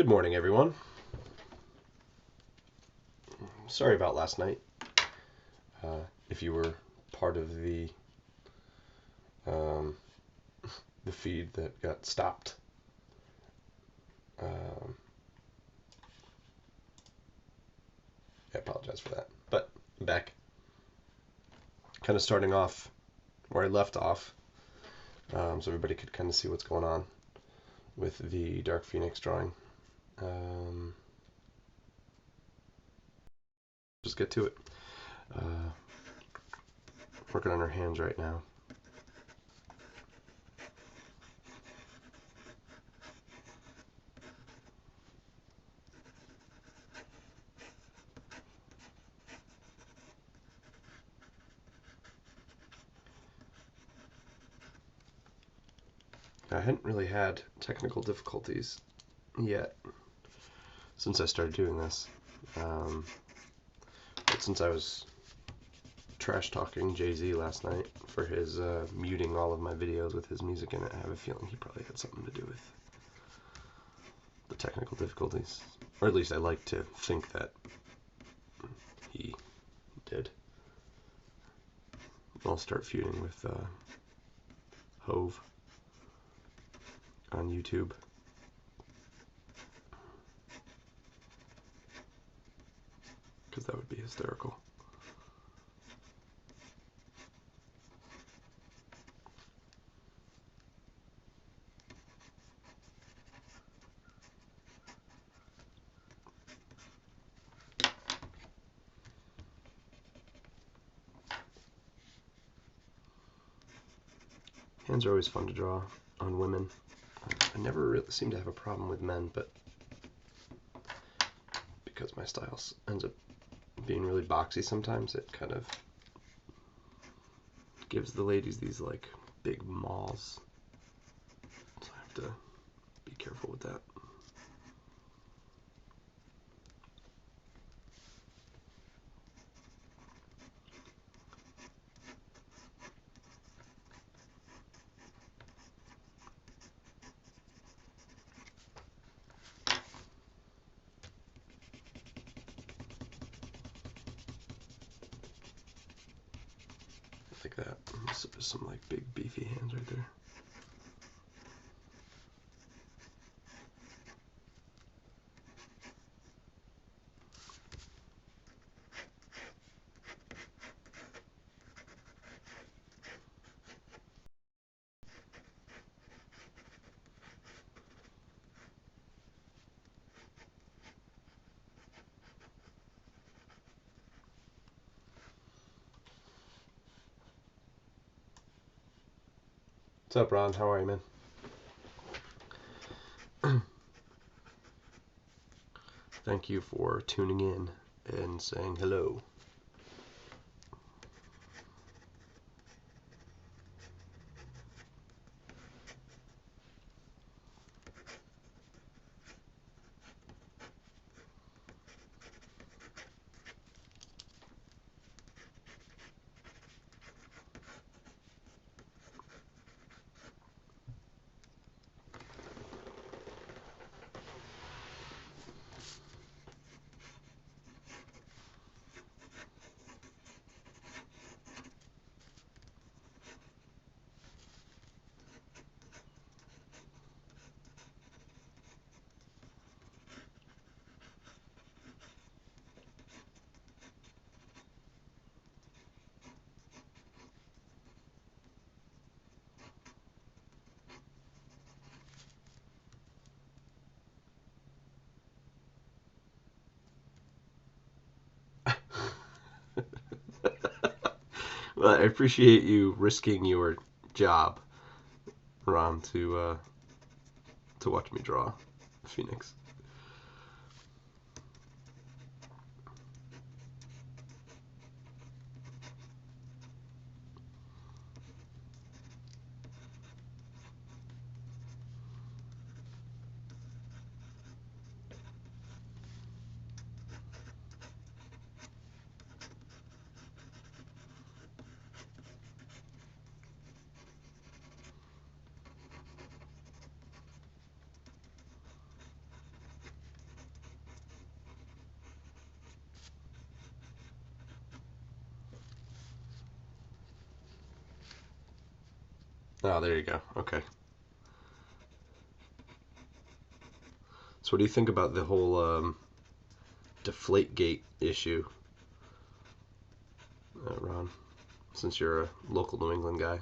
Good morning, everyone. Sorry about last night. If you were part of um, the feed that got stopped, um, I apologize for that. But I'm back, kind of starting off where I left off, so everybody could kind of see what's going on with the Dark Phoenix drawing. Just get to it. Working on her hands right now. I hadn't really had technical difficulties yet since I started doing this. But since I was trash talking Jay-Z last night for his muting all of my videos with his music in it, I have a feeling he probably had something to do with the technical difficulties. Or at least I like to think that he did. I'll start feuding with Hove on YouTube. Because that would be hysterical. Hands are always fun to draw on women. I never really seem to have a problem with men, but because my style ends up being really boxy sometimes, it kind of gives the ladies these like big maws. So I have to be careful with that. Like that. There's some like big beefy hands right there. What's up, Ron? How are you, man? Thank you for tuning in and saying hello. Well, I appreciate you risking your job, Ron, to watch me draw Phoenix. Oh, there you go. Okay. So what do you think about the whole Deflategate issue, Ron? Since you're a local New England guy.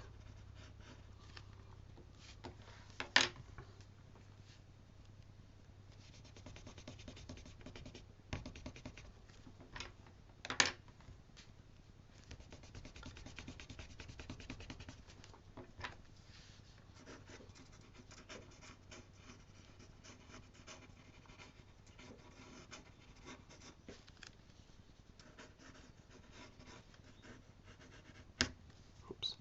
Oops.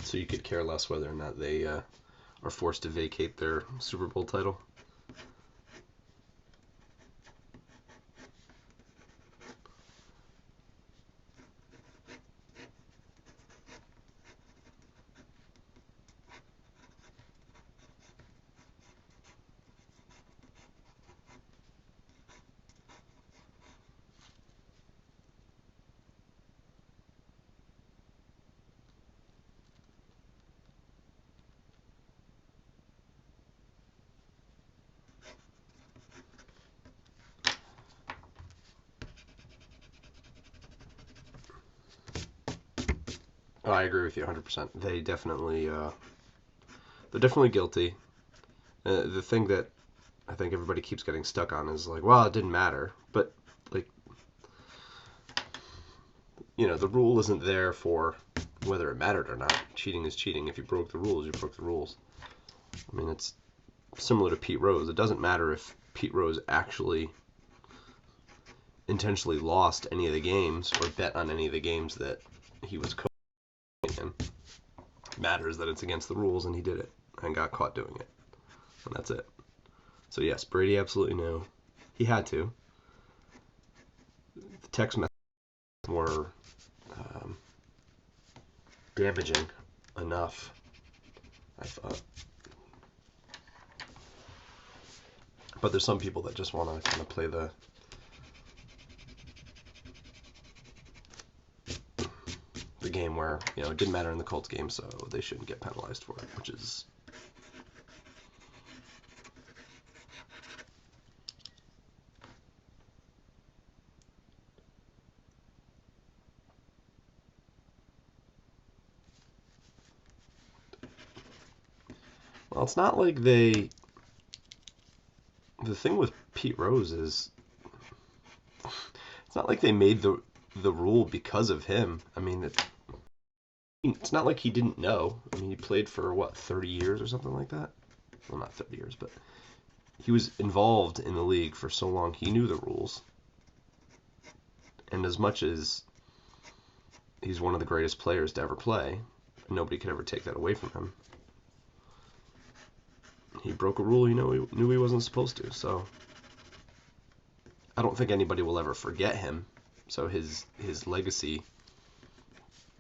So you could care less whether or not they are forced to vacate their Super Bowl title? Oh, I agree with you 100%. They're definitely guilty. The thing that I think everybody keeps getting stuck on is like, well, it didn't matter. But, like, the rule isn't there for whether it mattered or not. Cheating is cheating. If you broke the rules, you broke the rules. I mean, it's similar to Pete Rose. It doesn't matter if Pete Rose actually intentionally lost any of the games or bet on any of the games that he was coaching in. It matters that it's against the rules, and he did it and got caught doing it. And that's it. So, yes, Brady absolutely knew. He had to. The text messages were damaging enough, I thought. But there's some people that just want to kind of play the game where, it didn't matter in the Colts game, so they shouldn't get penalized for it, which is... Well, it's not like they... The thing with Pete Rose is... It's not like they made the rule because of him. I mean, it's not like he didn't know. I mean, he played for, 30 years or something like that? Well, not 30 years, but he was involved in the league for so long, he knew the rules. And as much as he's one of the greatest players to ever play, nobody could ever take that away from him. He broke a rule he knew he wasn't supposed to, so I don't think anybody will ever forget him. So his legacy,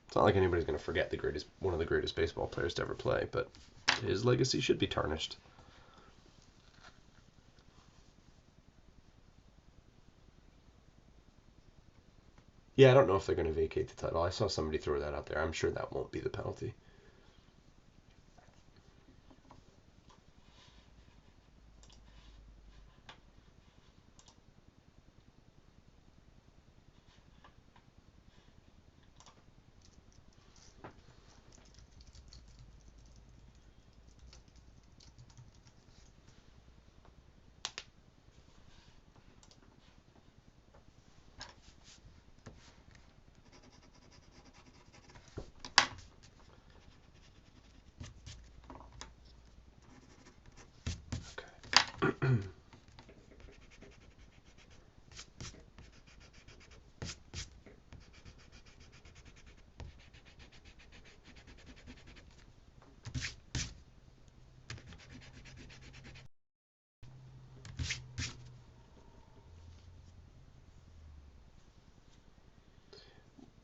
it's not like anybody's going to forget one of the greatest baseball players to ever play, but his legacy should be tarnished. Yeah, I don't know if they're going to vacate the title. I saw somebody throw that out there. I'm sure that won't be the penalty.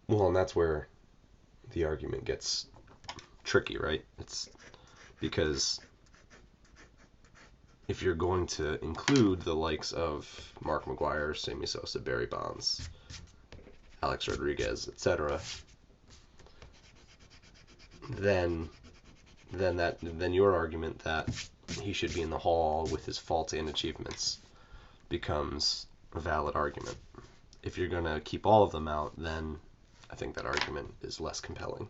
Well, and that's where the argument gets tricky, right? It's because if you're going to include the likes of Mark McGwire, Sammy Sosa, Barry Bonds, Alex Rodriguez, etc., then your argument that he should be in the Hall with his faults and achievements becomes a valid argument. If you're going to keep all of them out, then I think that argument is less compelling.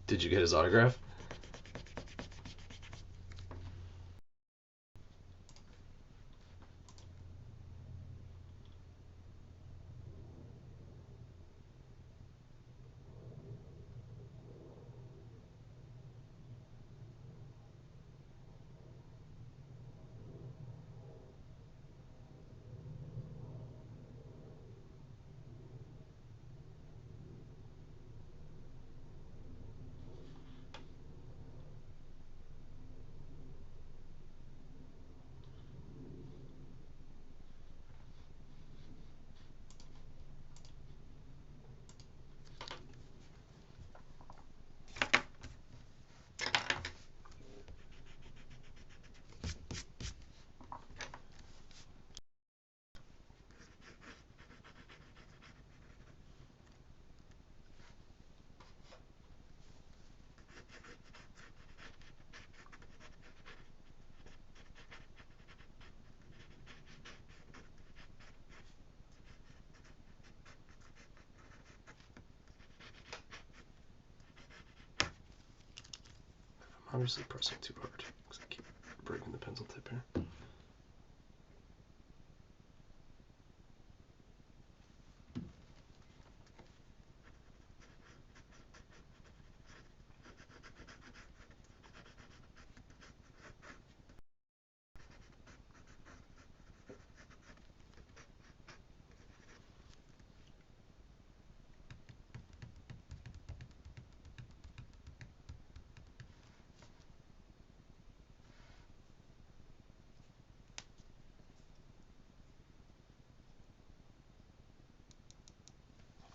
Did you get his autograph? I'm obviously pressing too hard because I keep breaking the pencil tip here.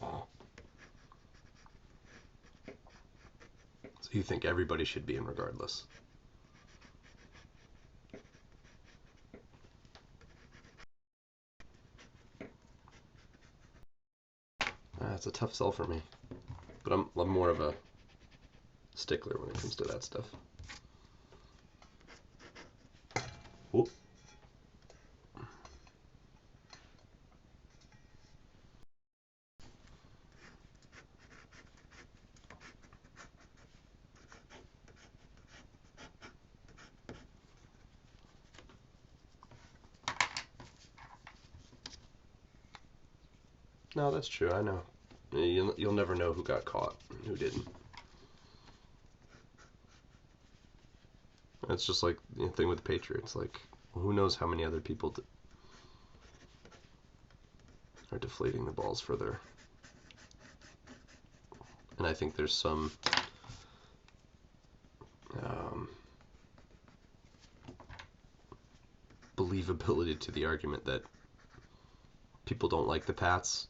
Oh. So you think everybody should be in regardless? It's a tough sell for me, but I'm more of a stickler when it comes to that stuff. Whoop. No, that's true. I know. You'll never know who got caught and who didn't. It's just like the thing with the Patriots. Like, who knows how many other people are deflating the balls further. And I think there's some believability to the argument that people don't like the Pats,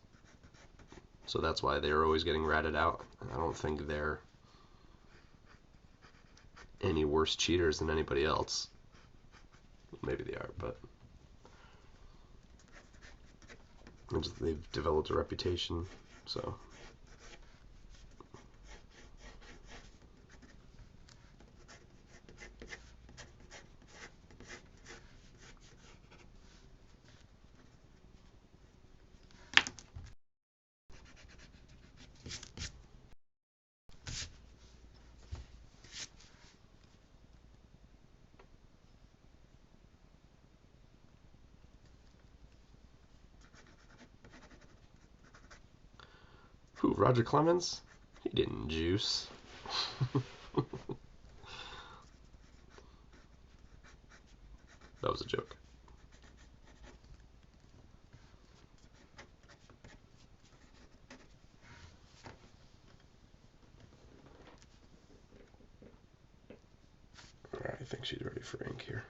so that's why they're always getting ratted out. And I don't think they're any worse cheaters than anybody else. Maybe they are, but they've developed a reputation, so. Who, Roger Clemens? He didn't juice. That was a joke. Alright, I think she's ready for ink here.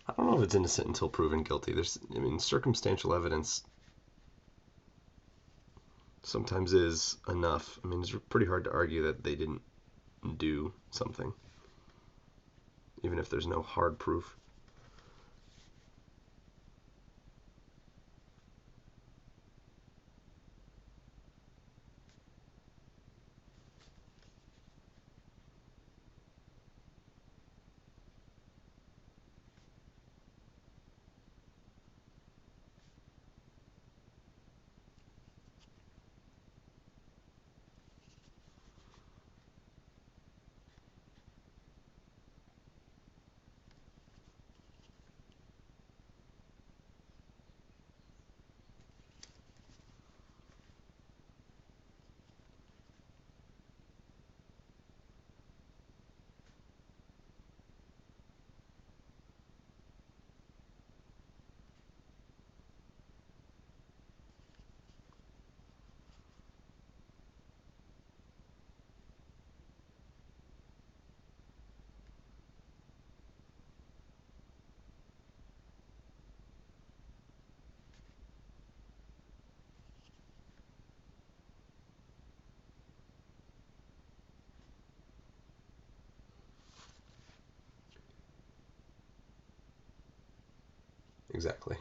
I don't know if it's innocent until proven guilty. Circumstantial evidence sometimes is enough. It's pretty hard to argue that they didn't do something, even if there's no hard proof. Exactly.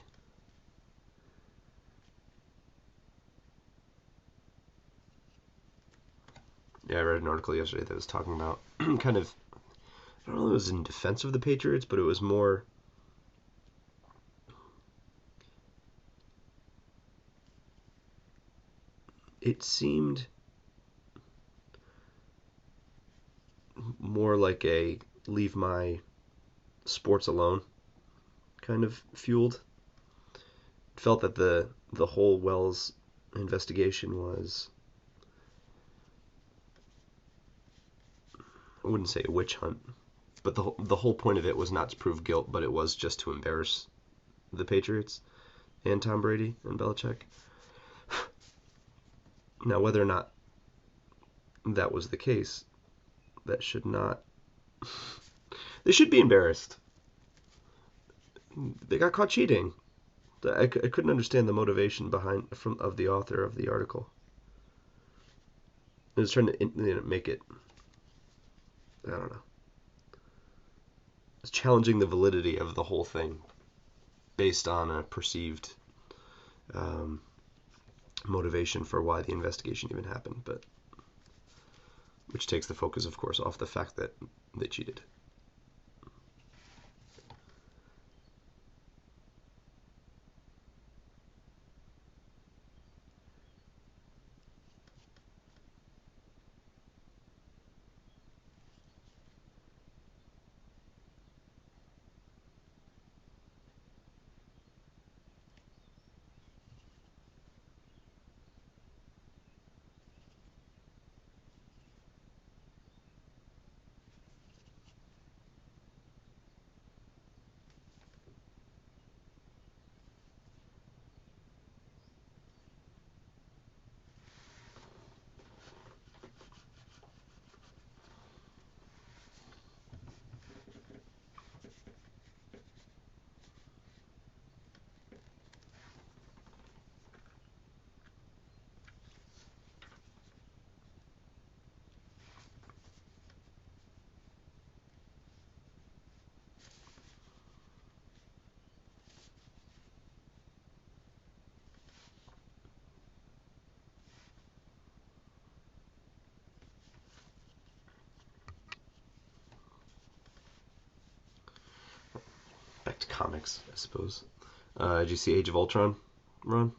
Yeah, I read an article yesterday that was talking about kind of, I don't know if it was in defense of the Patriots, but it was more, it seemed more like a leave my sports alone kind of fueled. It felt that the whole Wells investigation was, I wouldn't say a witch hunt, but the whole point of it was not to prove guilt, but it was just to embarrass the Patriots and Tom Brady and Belichick. Now, whether or not that was the case, that should not. They should be embarrassed. They got caught cheating. I couldn't understand the motivation of the author of the article. It was trying to make it. I don't know. It's challenging the validity of the whole thing based on a perceived motivation for why the investigation even happened, but which takes the focus, of course, off the fact that they cheated. comics, I suppose. Did you see Age of Ultron, Ron?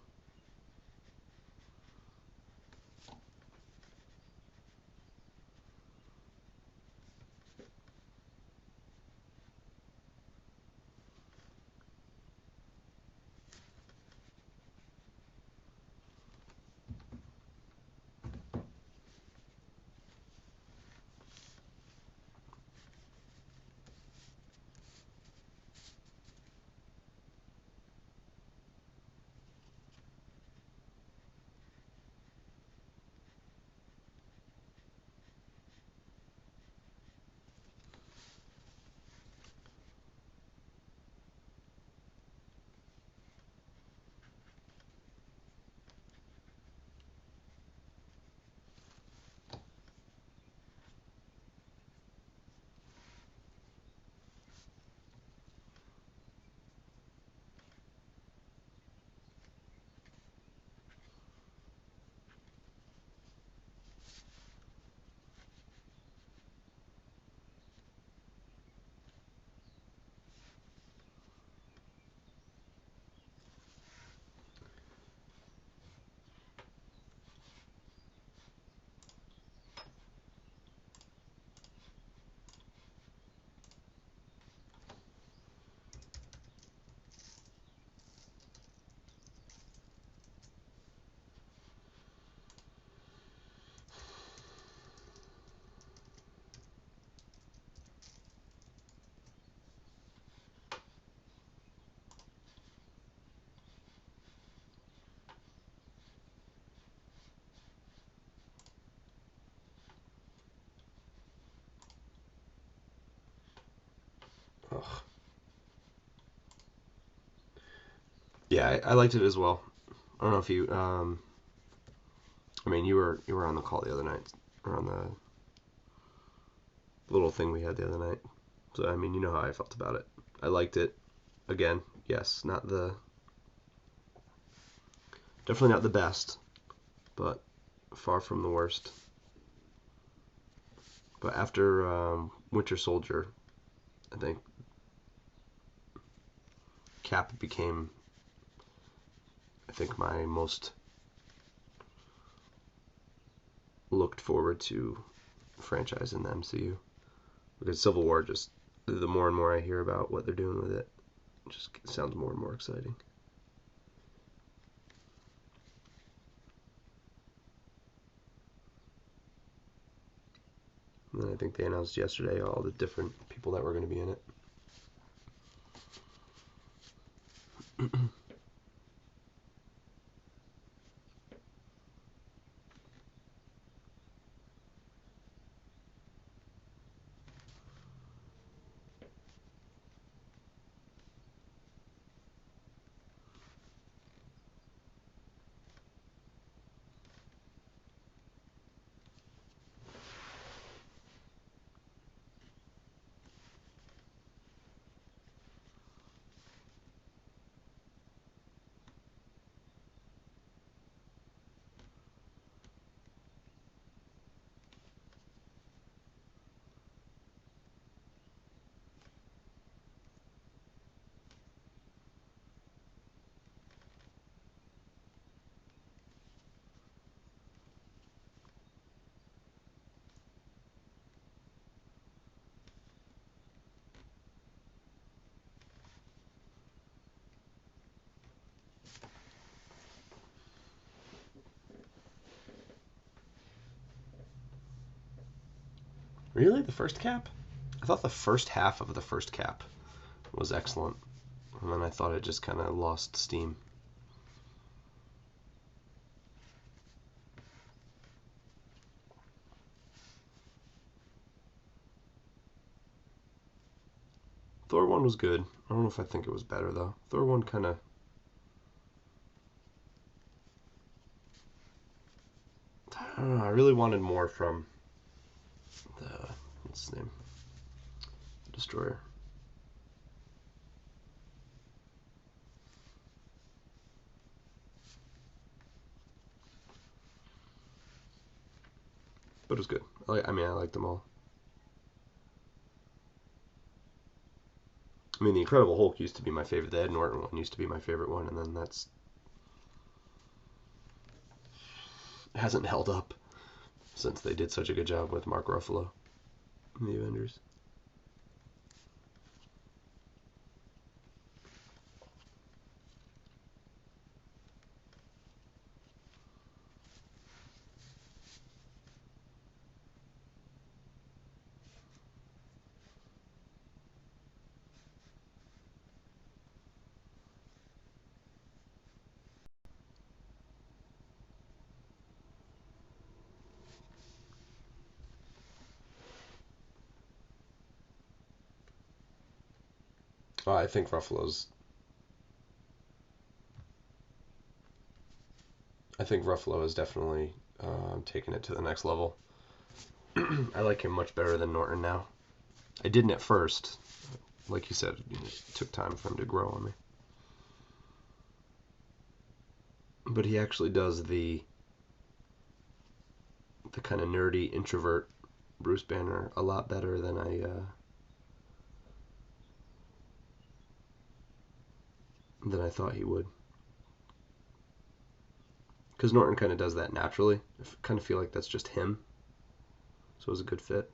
Ugh. Yeah, I liked it as well. I don't know if you, I mean, you were on the call the other night, or on the little thing we had the other night. So I mean, you know how I felt about it. I liked it. Again, yes, definitely not the best, but far from the worst. But after Winter Soldier, I think Cap became, I think, my most looked forward to franchise in the MCU. Because Civil War, just the more and more I hear about what they're doing with it, just sounds more and more exciting. And then I think they announced yesterday all the different people that were going to be in it. Really? The first Cap? I thought the first half of the first Cap was excellent. And then I thought it just kind of lost steam. Thor 1 was good. I don't know if I think it was better, though. Thor 1 kind of... I don't know. I really wanted more from the... What's his name? Destroyer. But it was good. I mean, I liked them all. I mean, the Incredible Hulk used to be my favorite. The Ed Norton one used to be my favorite one, and then that's hasn't held up since they did such a good job with Mark Ruffalo in the Avengers. I think Ruffalo's. I think Ruffalo has definitely taken it to the next level. I like him much better than Norton now. I didn't at first. Like you said, it took time for him to grow on me. But he actually does the kind of nerdy introvert Bruce Banner a lot better than I thought he would. Because Norton kind of does that naturally. I kind of feel like that's just him. So it was a good fit.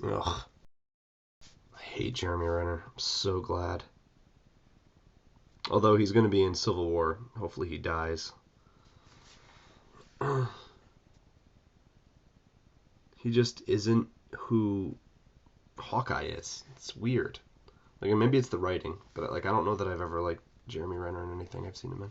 Ugh. I hate Jeremy Renner. I'm so glad. Although he's going to be in Civil War. Hopefully he dies. He just isn't who Hawkeye is. It's weird. Like maybe it's the writing, but like I don't know that I've ever liked Jeremy Renner in anything I've seen him in.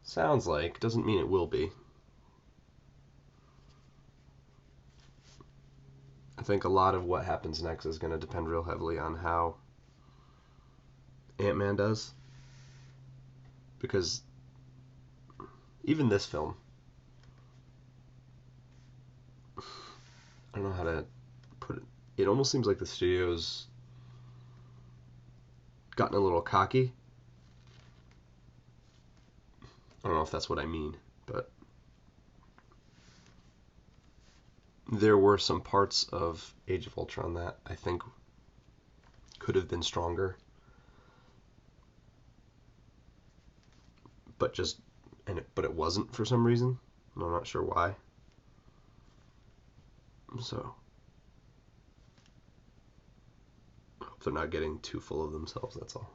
Sounds like, doesn't mean it will be. I think a lot of what happens next is going to depend real heavily on how Ant-Man does. Because even this film, I don't know how to put it. It almost seems like the studio's gotten a little cocky. I don't know if that's what I mean, but there were some parts of Age of Ultron that I think could have been stronger, but it wasn't for some reason. And I'm not sure why. So I hope they're not getting too full of themselves. That's all.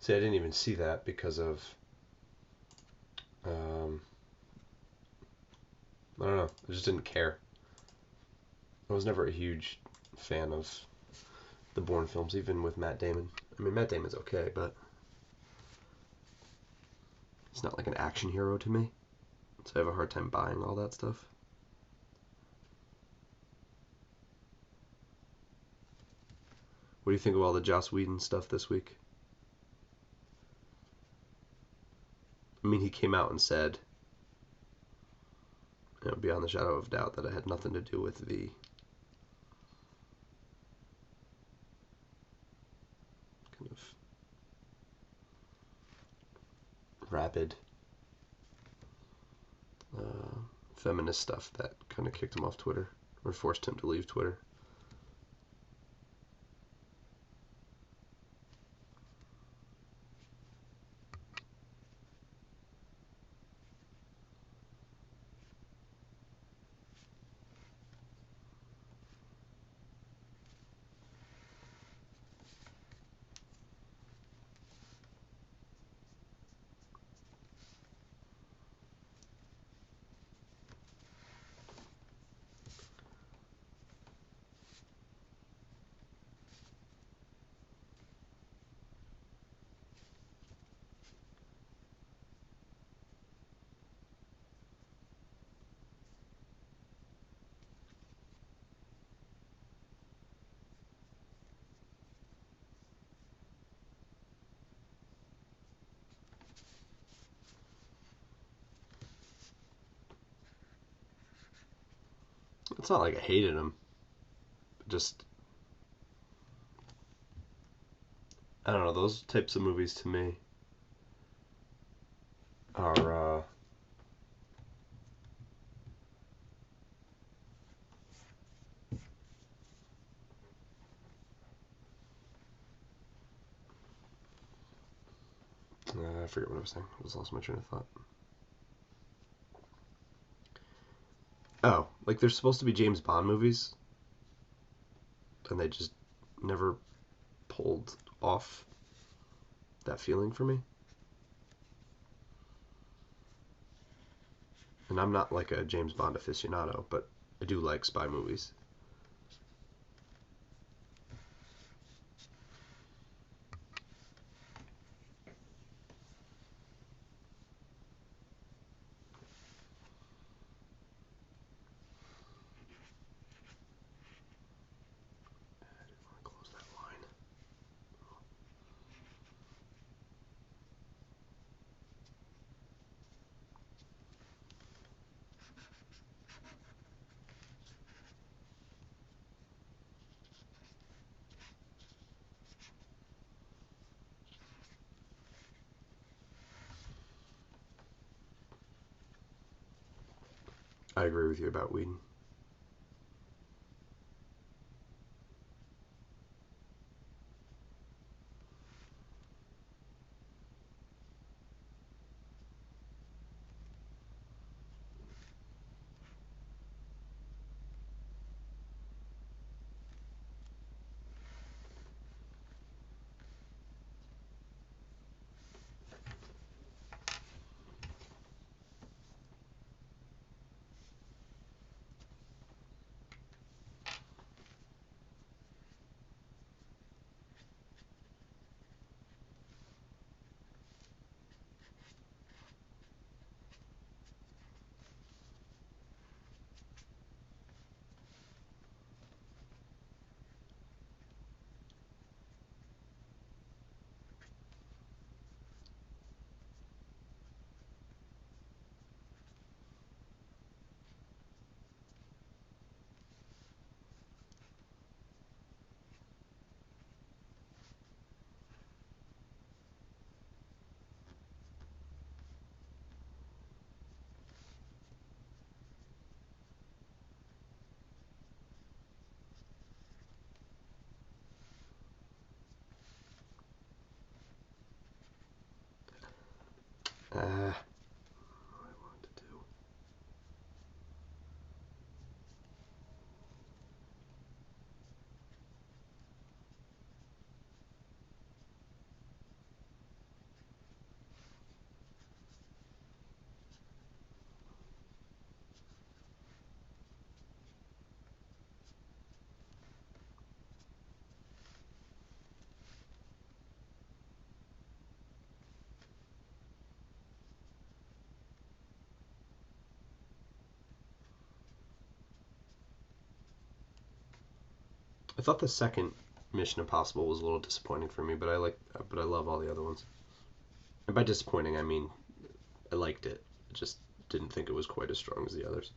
See, I didn't even see that because of, I don't know. I just didn't care. I was never a huge fan of the Bourne films, even with Matt Damon. I mean, Matt Damon's okay, but he's not like an action hero to me. So I have a hard time buying all that stuff. What do you think of all the Joss Whedon stuff this week? I mean, he came out and said, beyond the shadow of doubt, that it had nothing to do with the kind of rabid feminist stuff that kind of kicked him off Twitter or forced him to leave Twitter. It's not like I hated him. Just, I don't know, those types of movies to me are, I forget what I was saying. I just lost my train of thought. Oh, like they're supposed to be James Bond movies, and they just never pulled off that feeling for me. And I'm not like a James Bond aficionado, but I do like spy movies. I didn't want to close that line. I agree with you about Whedon. What I wanted to do. I thought the second Mission Impossible was a little disappointing for me, but I love all the other ones. And by disappointing, I mean I liked it. I just didn't think it was quite as strong as the others.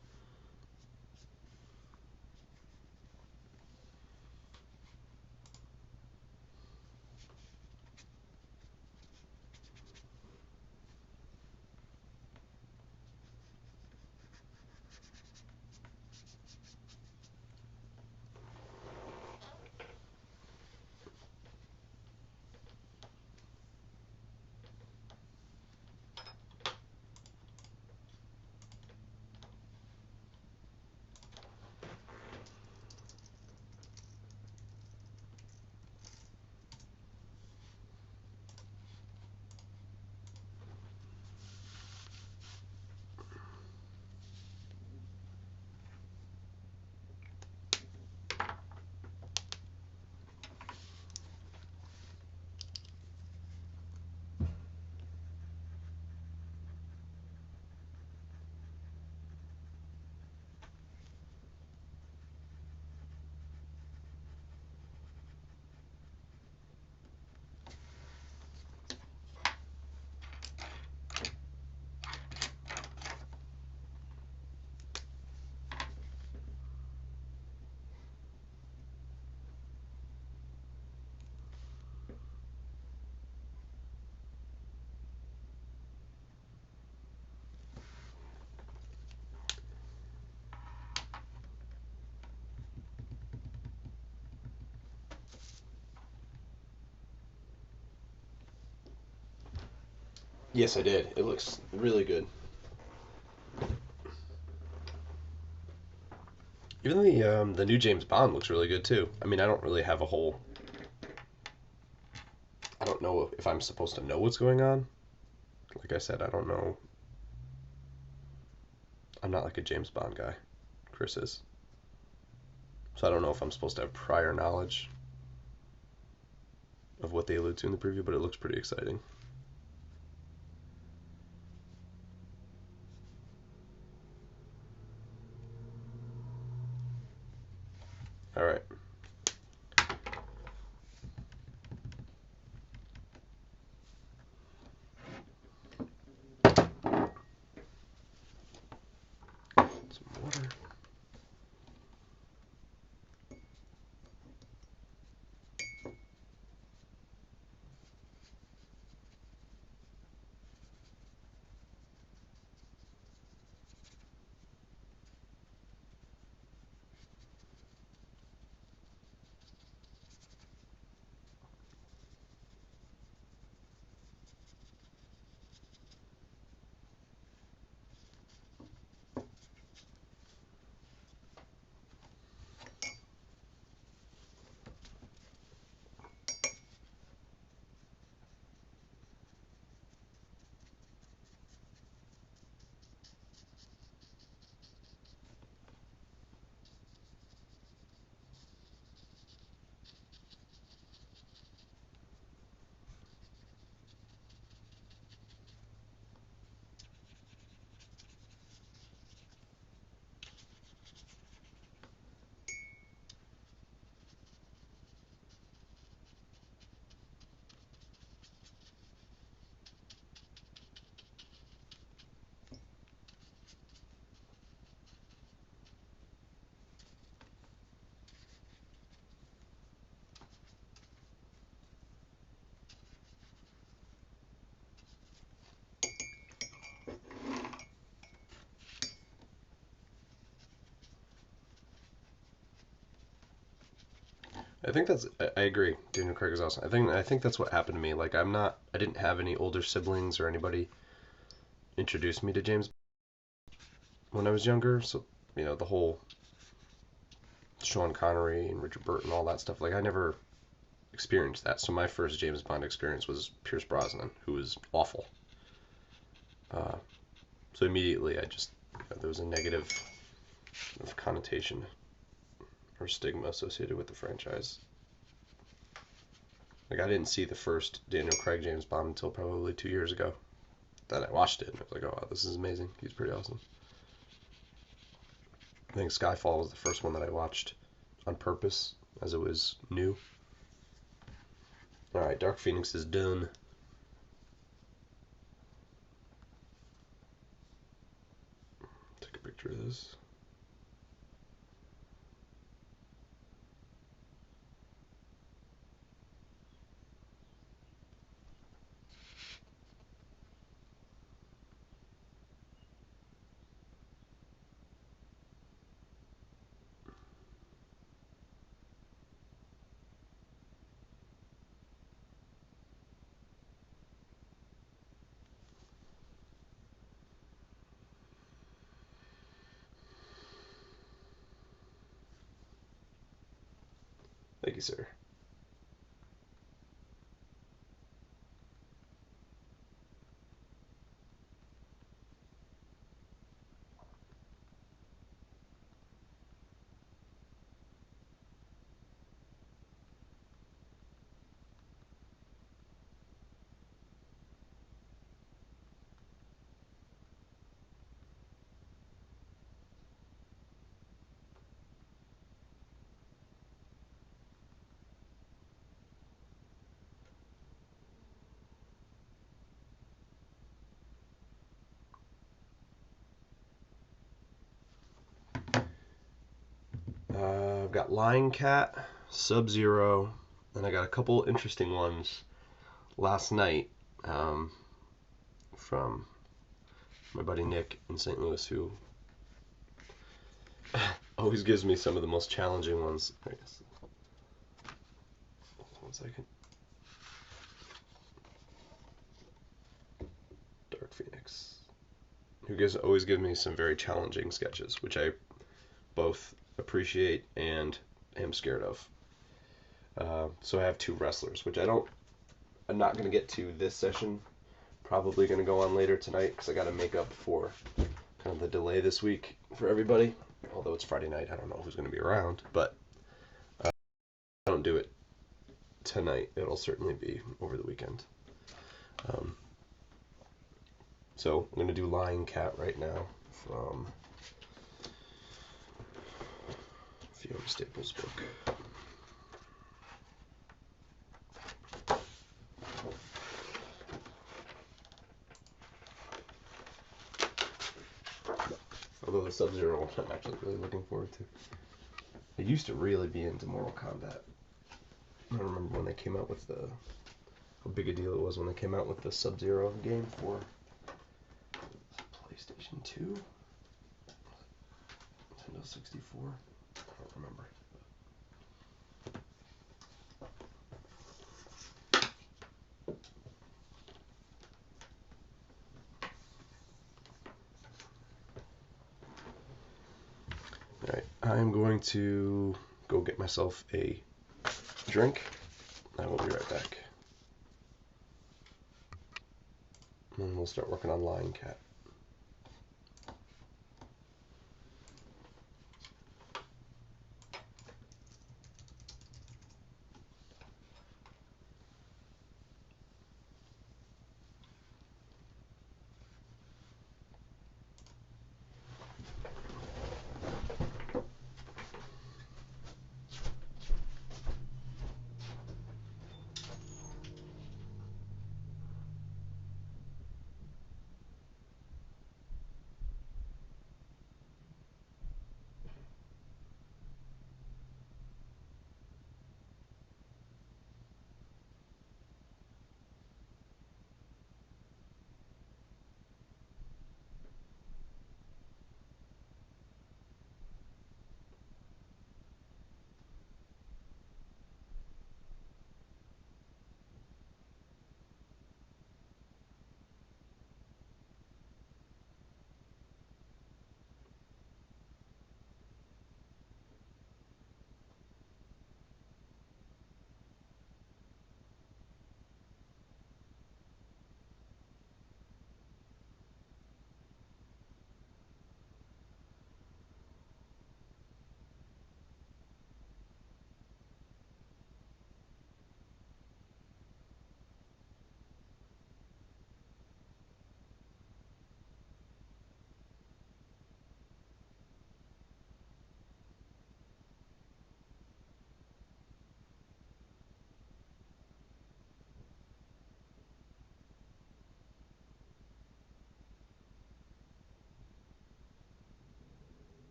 Yes, I did. It looks really good. Even the new James Bond looks really good too. I mean, I don't really have a whole. I don't know if I'm supposed to know what's going on. Like I said, I don't know. I'm not like a James Bond guy. Chris is. So I don't know if I'm supposed to have prior knowledge of what they allude to in the preview, but it looks pretty exciting. All right. Some water. I agree. Daniel Craig is awesome. I think that's what happened to me. Like I didn't have any older siblings or anybody introduce me to James when I was younger. So the whole Sean Connery and Richard Burton, all that stuff. Like I never experienced that. So my first James Bond experience was Pierce Brosnan, who was awful. Uh, so immediately there was a negative connotation or stigma associated with the franchise. Like I didn't see the first Daniel Craig James Bond until probably 2 years ago. Then I watched it and I was like, oh wow, this is amazing. He's pretty awesome. I think Skyfall was the first one that I watched on purpose. as it was new. Alright, Dark Phoenix is done. Take a picture of this. Thank you, sir. I've got Lion Cat, Sub-Zero, and I got a couple interesting ones last night from my buddy Nick in St. Louis, who always gives me some of the most challenging ones. I guess. 1 second. Dark Phoenix. Who always gives me some very challenging sketches, which I both appreciate and am scared of. So I have 2 wrestlers, which I'm not going to get to this session. Probably going to go on later tonight because I got to make up for kind of the delay this week for everybody. Although it's Friday night, I don't know who's going to be around. But if I don't do it tonight, it'll certainly be over the weekend. So I'm going to do Lion Cat right now from Fiona Staples' book. Although the Sub-Zero one I'm actually really looking forward to. I used to really be into Mortal Kombat. I remember when they came out with how big a deal it was when they came out with the Sub-Zero game for PlayStation 2? Nintendo 64? I don't remember. Alright, I'm going to go get myself a drink. I will be right back. And we'll start working on Lion Cat.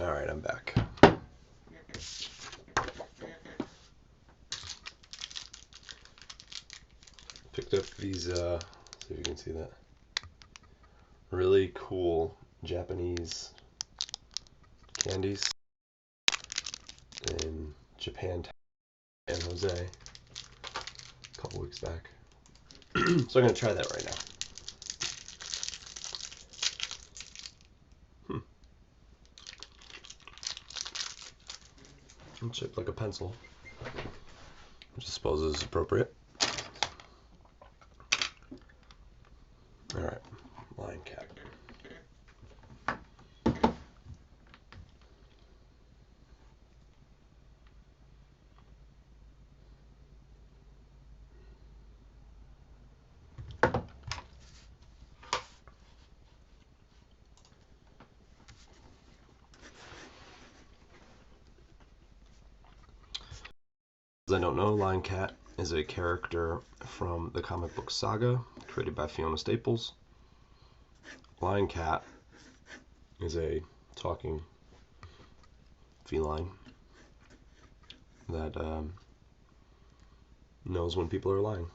Alright, I'm back. Picked up these, see if you can see that, really cool Japanese candies in Japan, San Jose, a couple weeks back. So I'm going to try that right now. It's shaped like a pencil, which I suppose is appropriate. Alright, Lion Cat. I don't know, Lion Cat is a character from the comic book Saga, created by Fiona Staples. Lion Cat is a talking feline that knows when people are lying.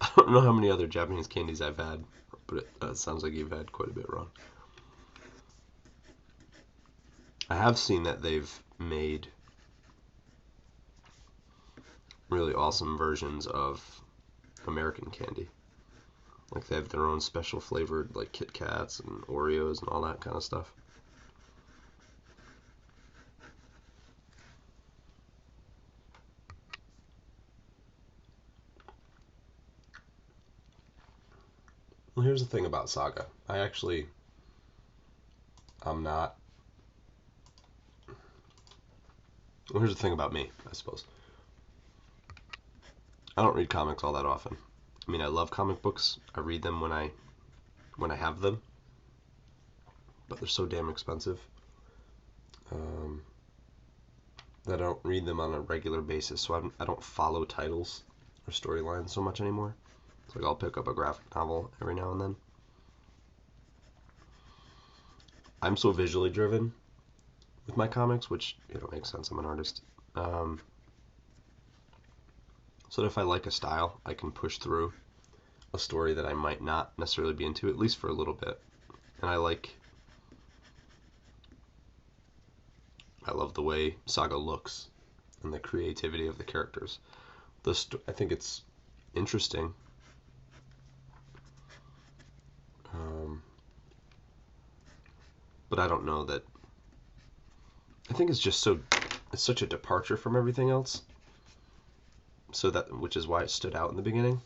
I don't know how many other Japanese candies I've had, but it sounds like you've had quite a bit, Ron. I have seen that they've made really awesome versions of American candy. Like they have their own special flavored, like Kit Kats and Oreos and all that kind of stuff. Well, here's the thing about Saga. I'm not. Well, here's the thing about me, I suppose. I don't read comics all that often. I mean, I love comic books. I read them when I have them, but they're so damn expensive that I don't read them on a regular basis. So I don't follow titles or storylines so much anymore. It's like I'll pick up a graphic novel every now and then. I'm so visually driven with my comics, which makes sense. I'm an artist. So that if I like a style, I can push through a story that I might not necessarily be into, at least for a little bit. And I love the way Saga looks and the creativity of the characters. I think it's interesting. But I don't know that. I think it's such a departure from everything else. Which is why it stood out in the beginning.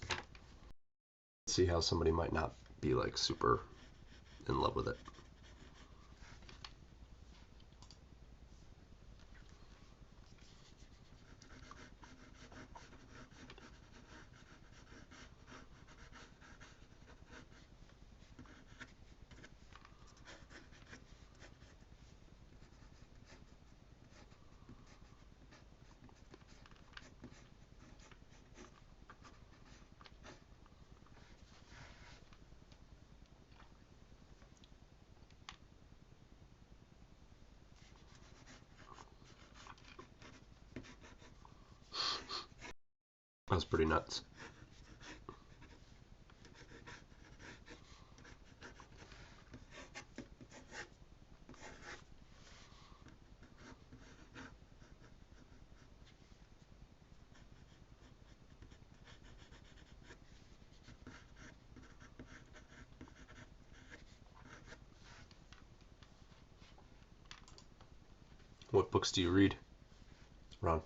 See how somebody might not be like super in love with it. That's pretty nuts. What books do you read, Ron?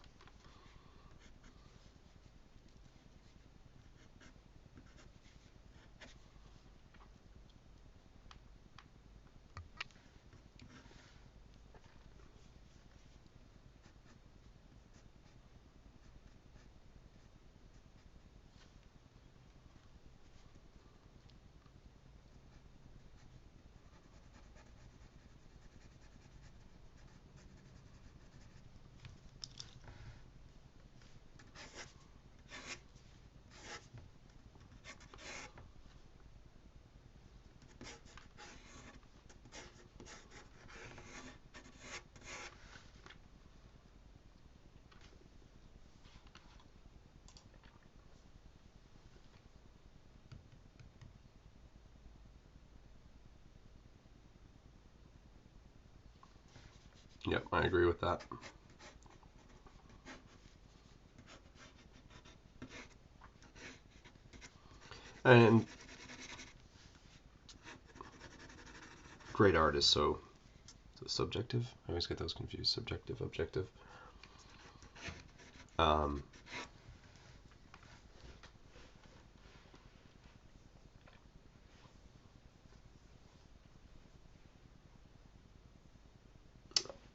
Yep, I agree with that. And great art is so subjective. I always get those confused. Subjective, objective. Um,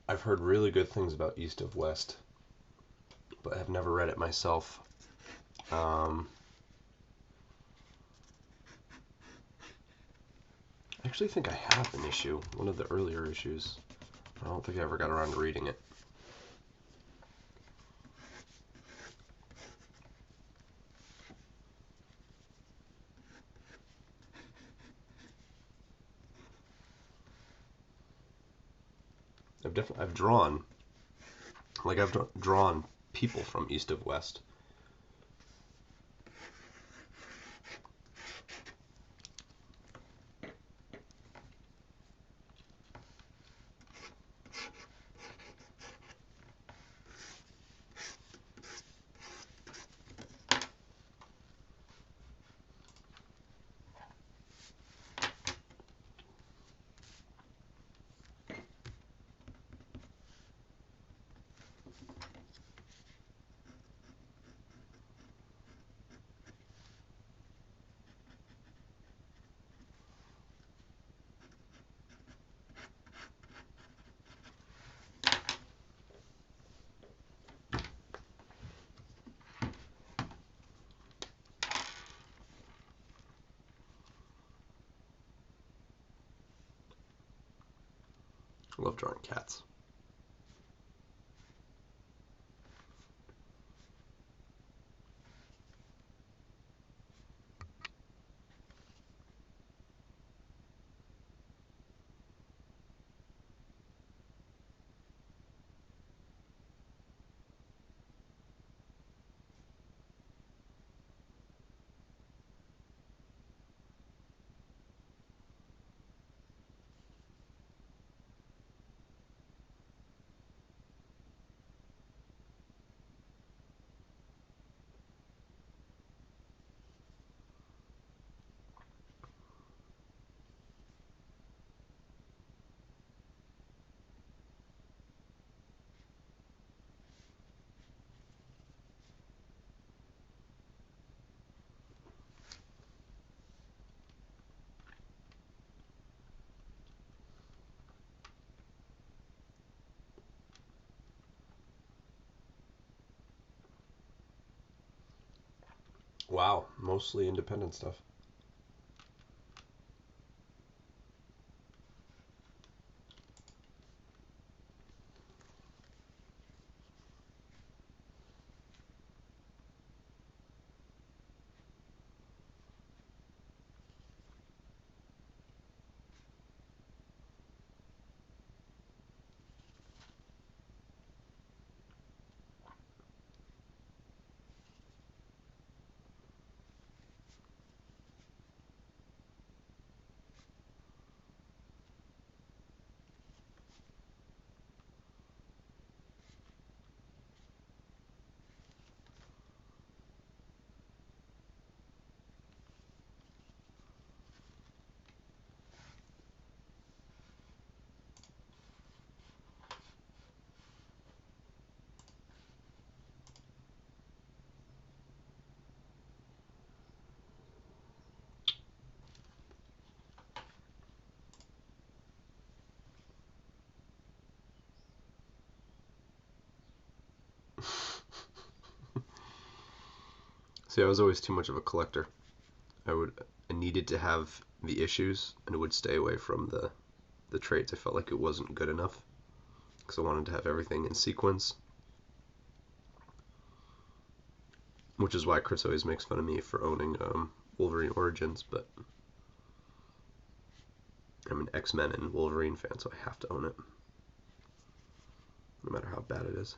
I've heard really good things about East of West, but have never read it myself. I actually think I have an issue, one of the earlier issues. I don't think I ever got around to reading it. I've drawn, like I've drawn people from East of West. I love drawing cats. Wow, mostly independent stuff. See, I was always too much of a collector. I needed to have the issues and would stay away from the trades. I felt like it wasn't good enough because I wanted to have everything in sequence, which is why Chris always makes fun of me for owning Wolverine Origins, but I'm an X-Men and Wolverine fan, so I have to own it, no matter how bad it is.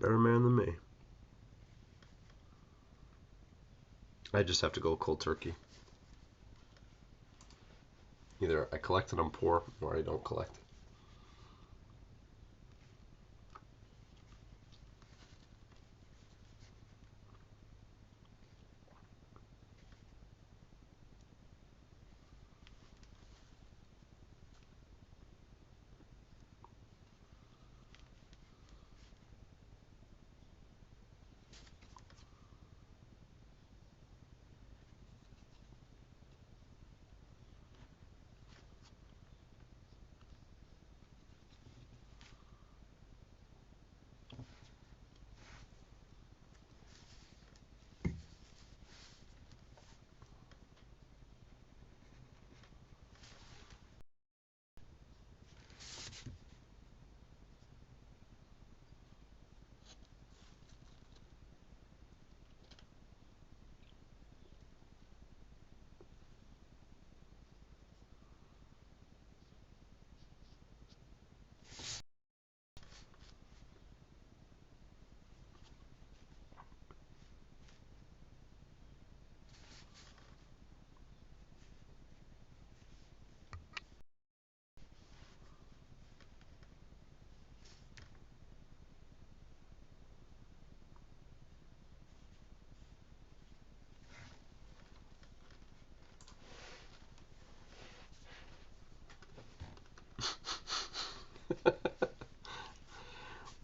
Better man than me. I just have to go cold turkey. Either I collect and I'm poor, or I don't collect.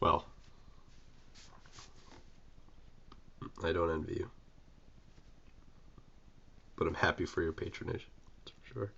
Well, I don't envy you, but I'm happy for your patronage. That's for sure.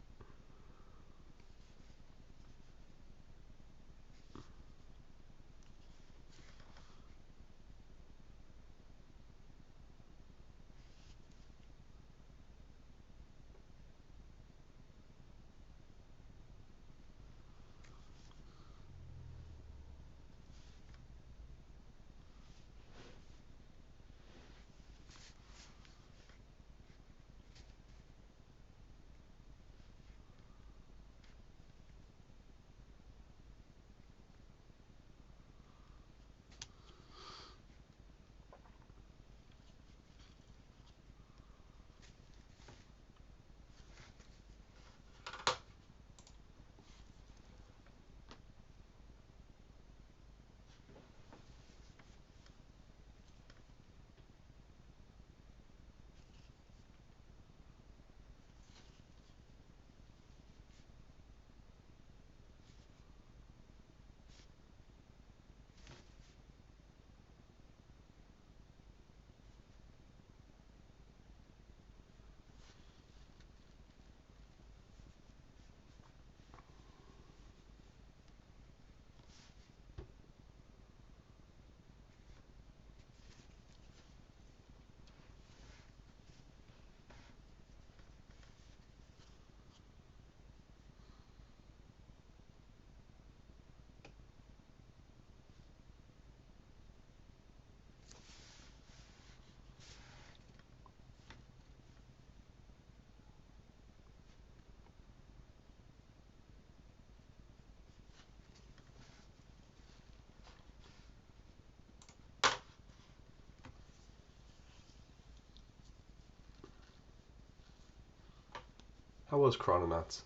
How was Chrononauts?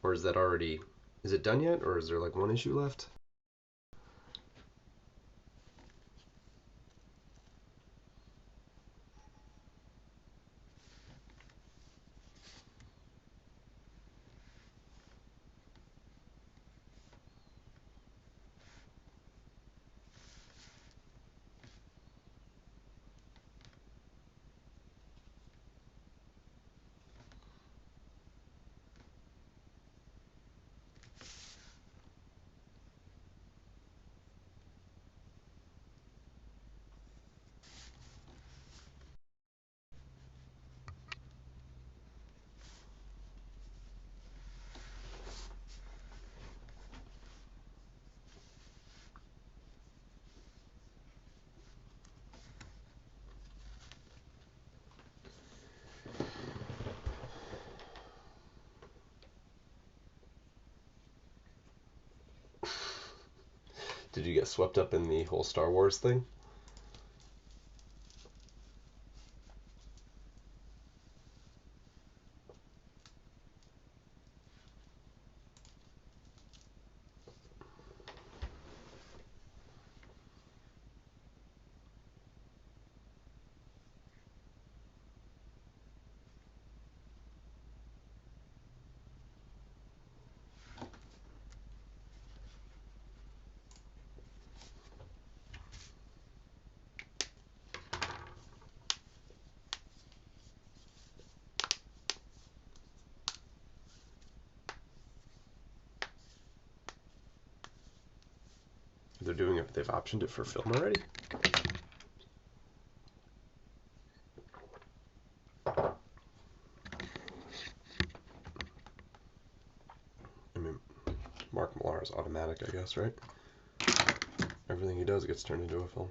Or is that already... Is it done yet? Or is there like one issue left? Did you get swept up in the whole Star Wars thing? They're doing it. They've optioned it for film already. I mean, Mark Millar is automatic, I guess, right? Everything he does gets turned into a film.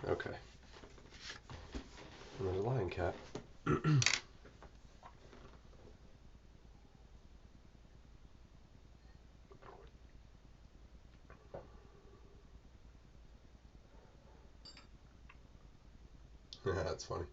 Okay. And there's a lion cat. Yeah, that's funny.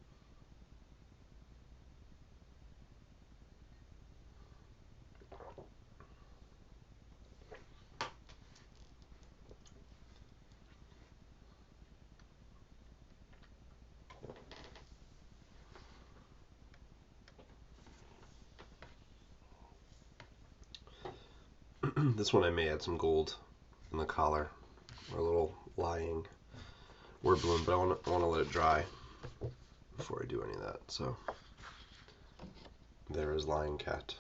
This one I may add some gold in the collar, or a little lying word balloon, but I want to let it dry before I do any of that. So there is Lion Cat.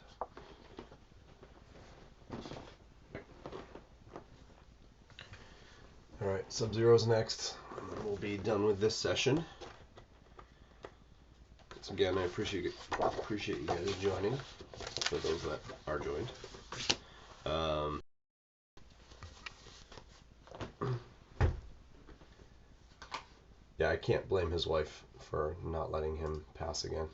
Alright, Sub-Zero's next, and then we'll be done with this session. So again, I appreciate you guys joining, for those that are joined. Yeah, I can't blame his wife for not letting him pass again.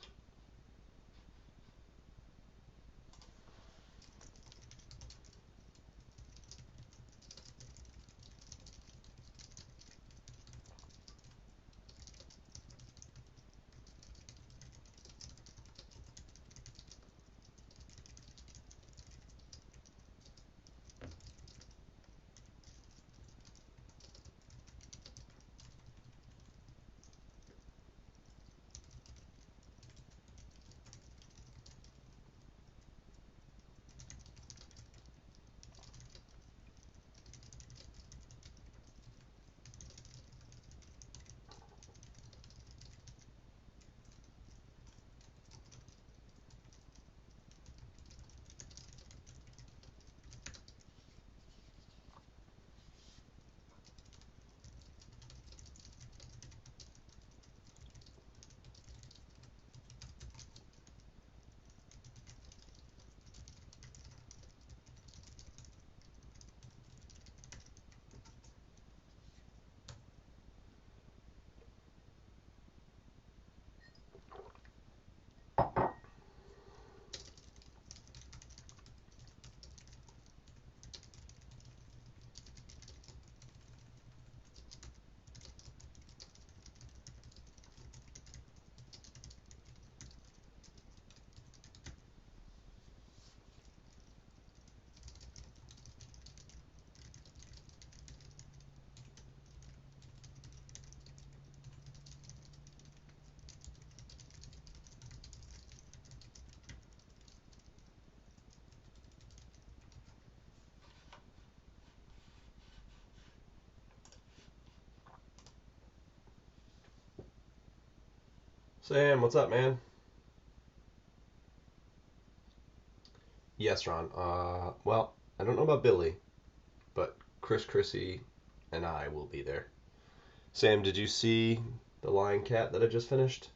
Sam, what's up, man? Yes, Ron. Well, I don't know about Billy, but Chris, Chrissy, and I will be there. Sam, did you see The Lion Cat that I just finished?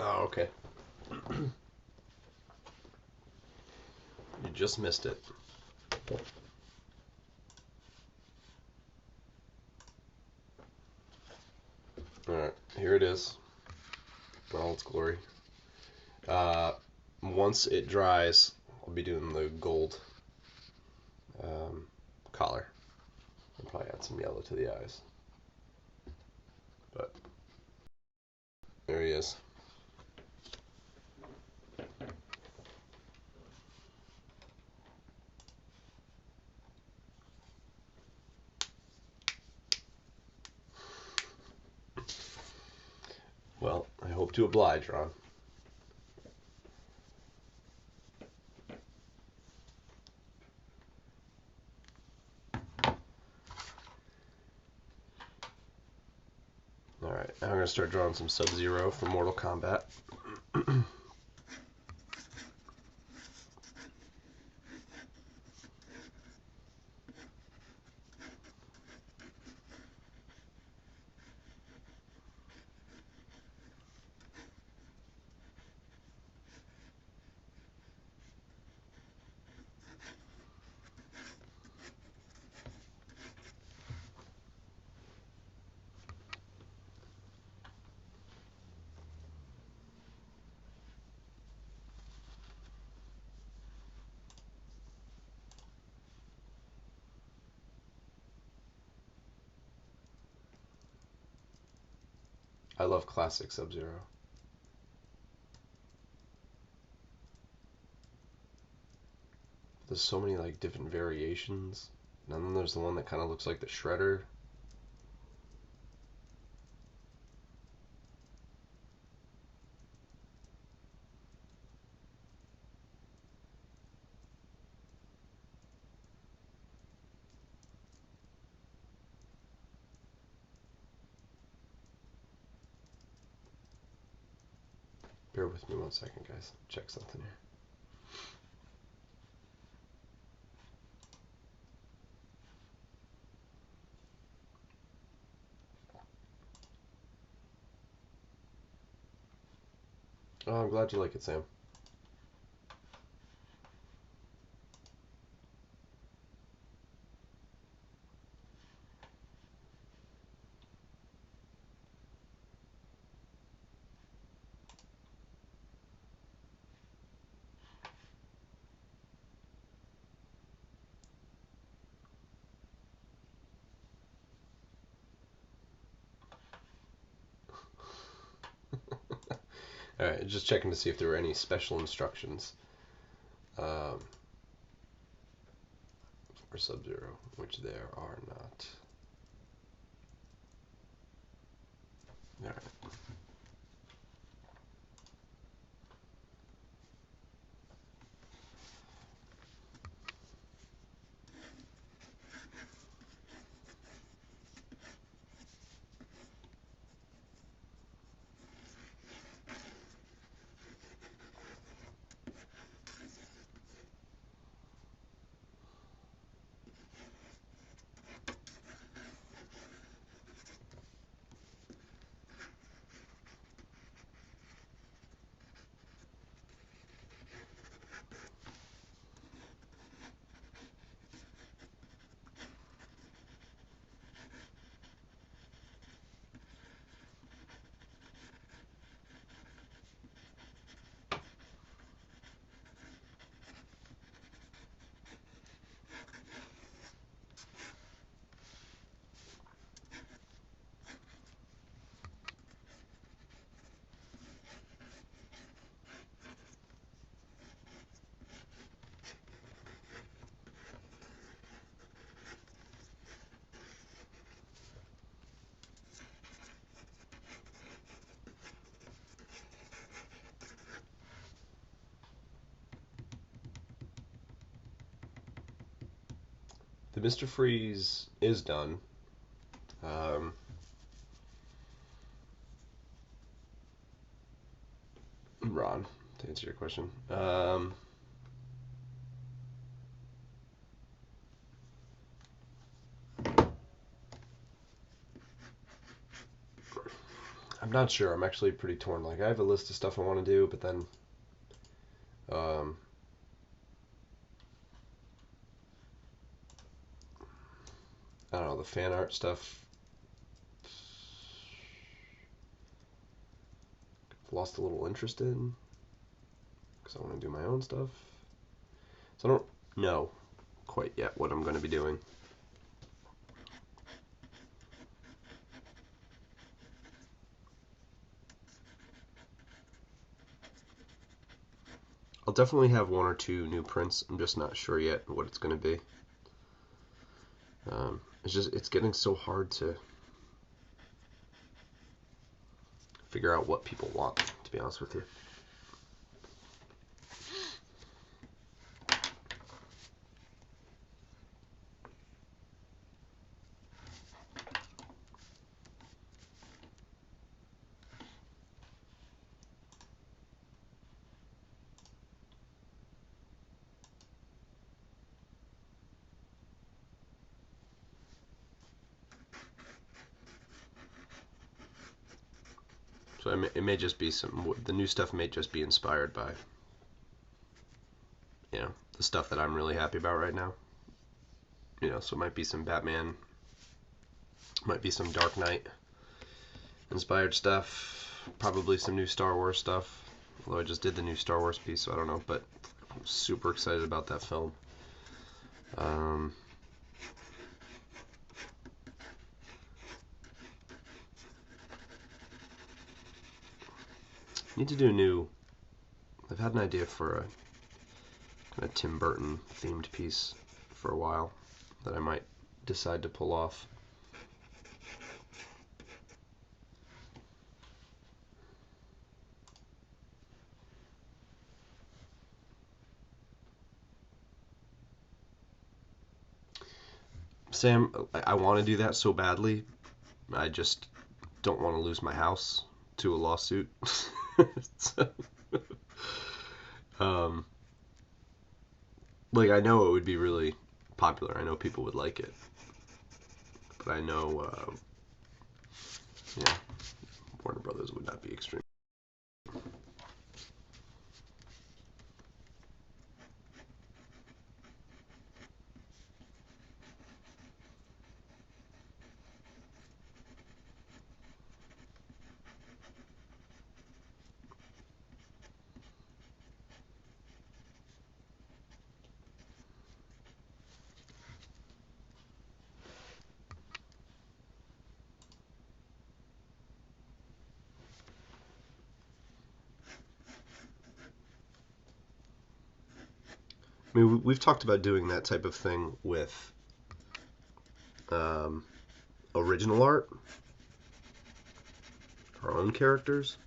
Oh, okay. You just missed it. Alright, here it is. In all its glory. Uh, Once it dries, I'll be doing the gold collar. I'll probably add some yellow to the eyes. But there he is. Well, I hope to oblige, Ron. Alright, now I'm going to start drawing some Sub-Zero for Mortal Kombat. I love classic Sub-Zero. There's so many like different variations. And then there's the one that kind of looks like the Shredder. Bear with me 1 second, guys. Check something here. Oh, I'm glad you like it, Sam. Alright, just checking to see if there were any special instructions for Sub-Zero, which there are not. Alright. the Mr. Freeze is done. Ron, to answer your question. I'm not sure. I'm actually pretty torn. Like, I have a list of stuff I want to do, but then I don't know, the fan art stuff, I've lost a little interest in, because I want to do my own stuff. So I don't know quite yet what I'm going to be doing. I'll definitely have one or two new prints. I'm just not sure yet what it's going to be. It's getting so hard to figure out what people want, to be honest with you. So it may just be the new stuff may just be inspired by, the stuff that I'm really happy about right now. So it might be some Batman, might be some Dark Knight inspired stuff, probably some new Star Wars stuff. Although I just did the new Star Wars piece, so I don't know, but I'm super excited about that film. Need to do a new. I've had an idea for a kind of Tim Burton themed piece for a while that I might decide to pull off. Sam, I want to do that so badly. I just don't want to lose my house to a lawsuit. So, like, I know it would be really popular. I know people would like it. But I know, Warner Brothers would not be extreme. I mean, we've talked about doing that type of thing with original art, our own characters,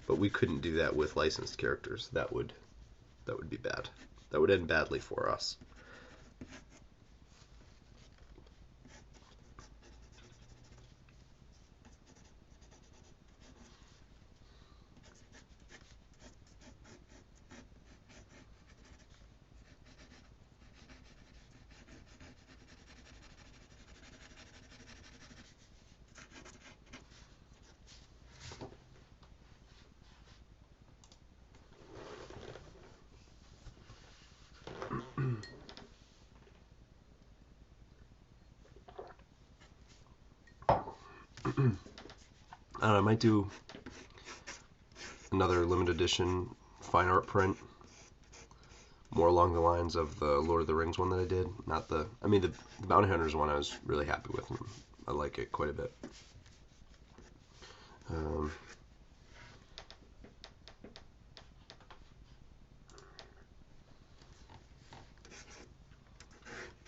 but we couldn't do that with licensed characters. That would be bad. That would end badly for us. I don't know, I might do another limited edition fine art print, more along the lines of the Lord of the Rings one that I did. Not the Bounty Hunters one I was really happy with. I like it quite a bit.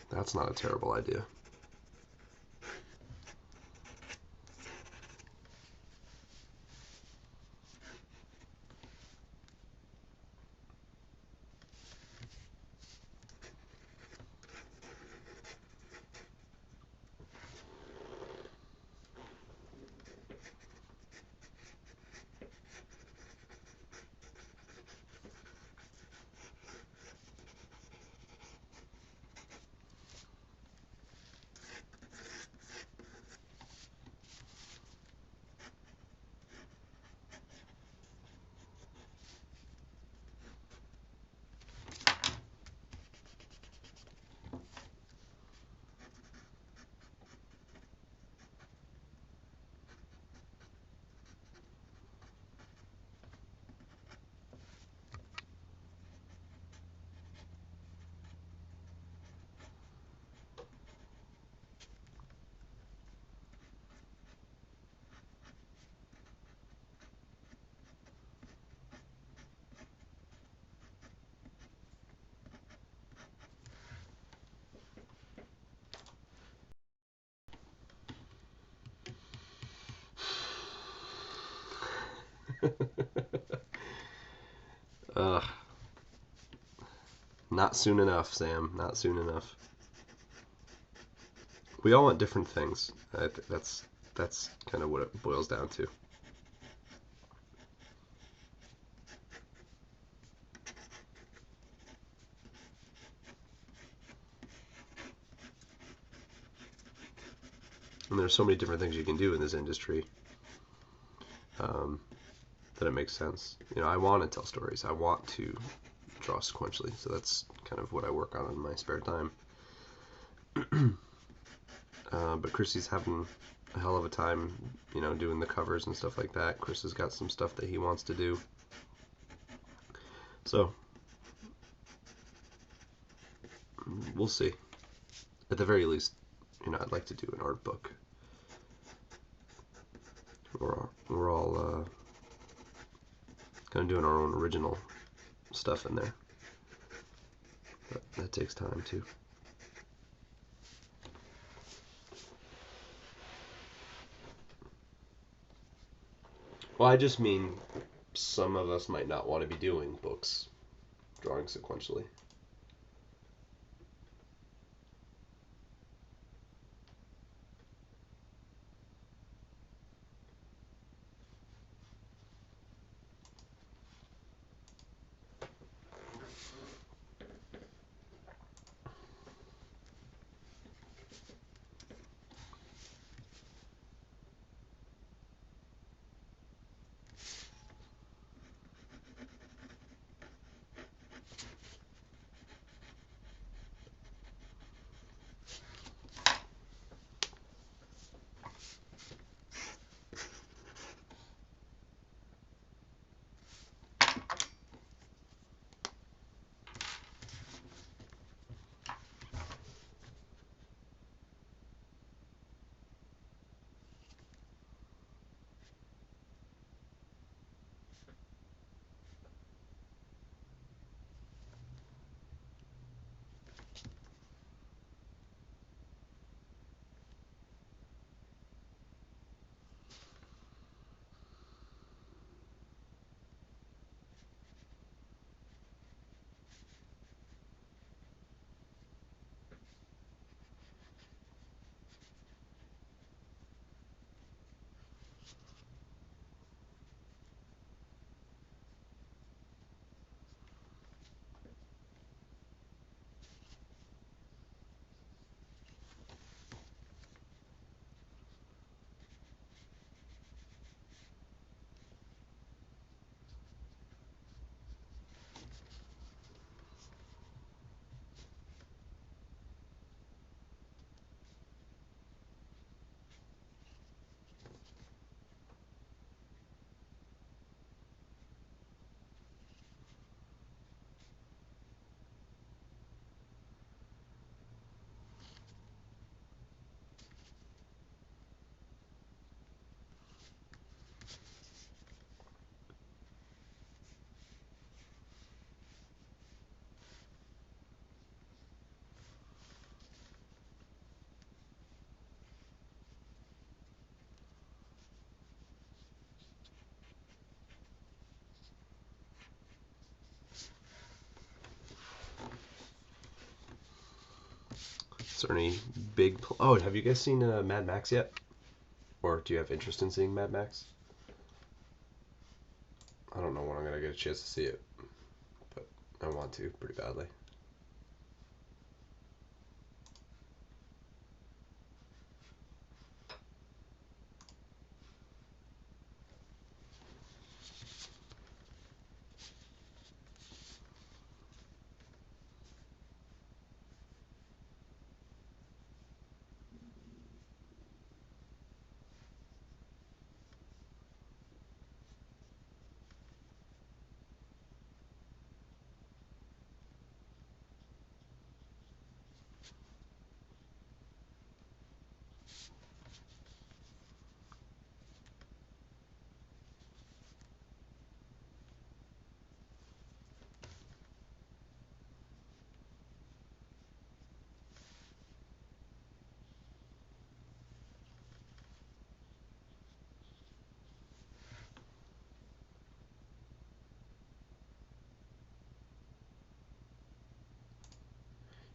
That's not a terrible idea. Ugh. Not soon enough, Sam. Not soon enough. We all want different things. That's kind of what it boils down to. And there's so many different things you can do in this industry um, that it makes sense. You know, I want to tell stories. I want to draw sequentially, so that's kind of what I work on in my spare time. But Chrissy's having a hell of a time, you know, doing the covers and stuff like that. Chris has got some stuff that he wants to do. So, we'll see. At the very least, you know, I'd like to do an art book. We're all kind of doing our own original stuff in there. But that takes time, too. Well, I just mean some of us might not want to be doing books, drawing sequentially. Is there any big... Oh, have you guys seen Mad Max yet? Or do you have interest in seeing Mad Max? I don't know when I'm going to get a chance to see it, but I want to pretty badly.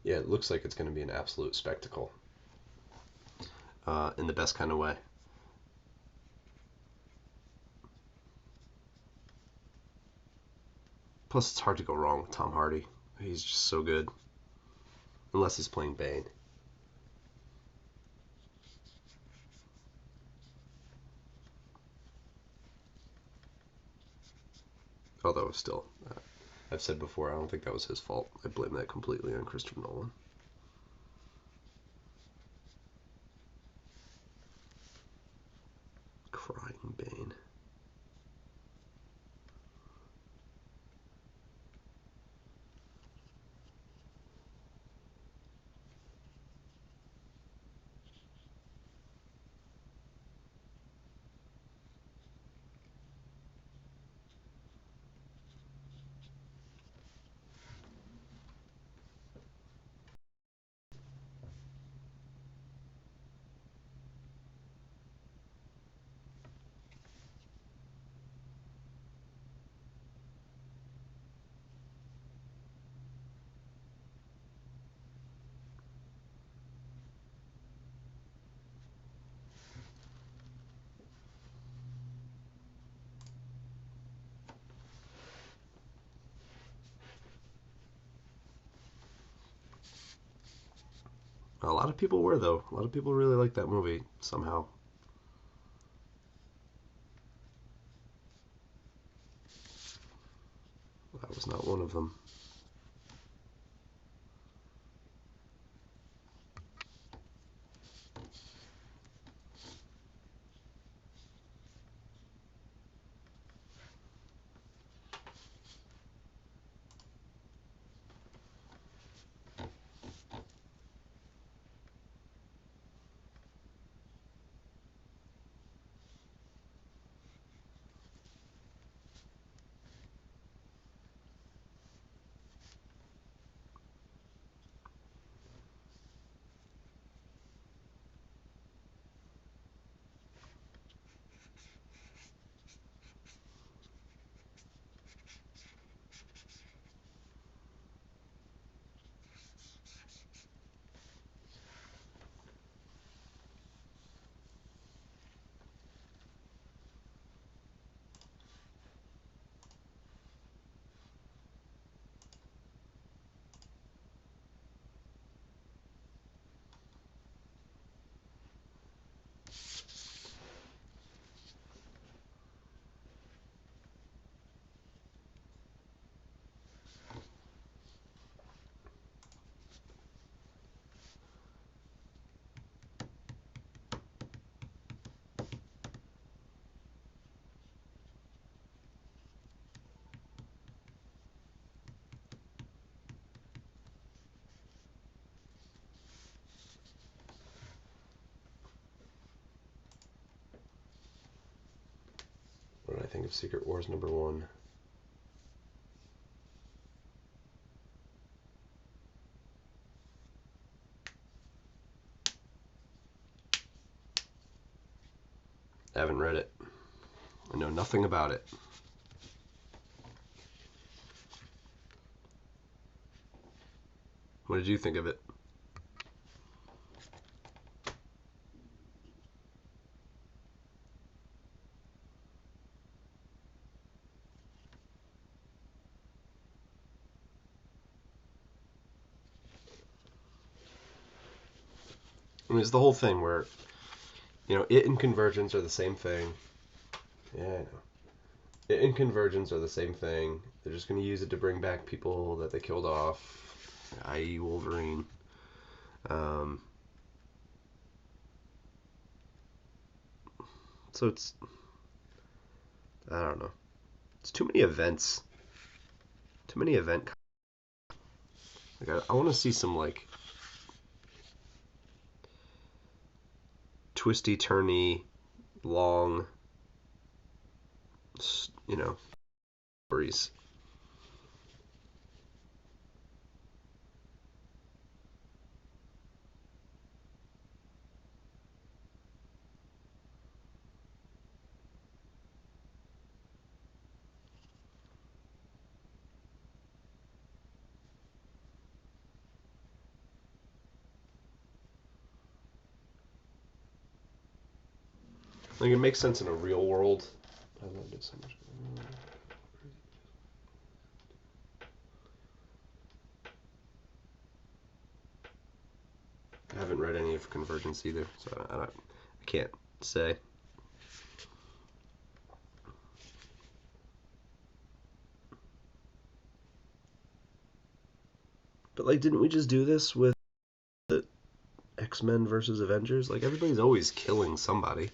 Yeah, it looks like it's going to be an absolute spectacle, in the best kind of way. Plus, it's hard to go wrong with Tom Hardy. He's just so good. Unless he's playing Bane. Although, still, I've said before, I don't think that was his fault. I blame that completely on Christopher Nolan. Crying Bane. A lot of people were, though. A lot of people really liked that movie somehow. I was not one of them. What did I think of Secret Wars #1? I haven't read it. I know nothing about it. What did you think of it? I mean, it's the whole thing where, it and Convergence are the same thing. Yeah, I know. It and Convergence are the same thing. They're just going to use it to bring back people that they killed off, i.e. Wolverine. So it's, I don't know. It's too many events. Too many event. Like, I want to see some, like, twisty, turny, long, stories. Like, it makes sense in a real world. I loved it so much. I haven't read any of Convergence either, so I can't say. But, like, didn't we just do this with the X-Men versus Avengers? Like, everybody's always killing somebody.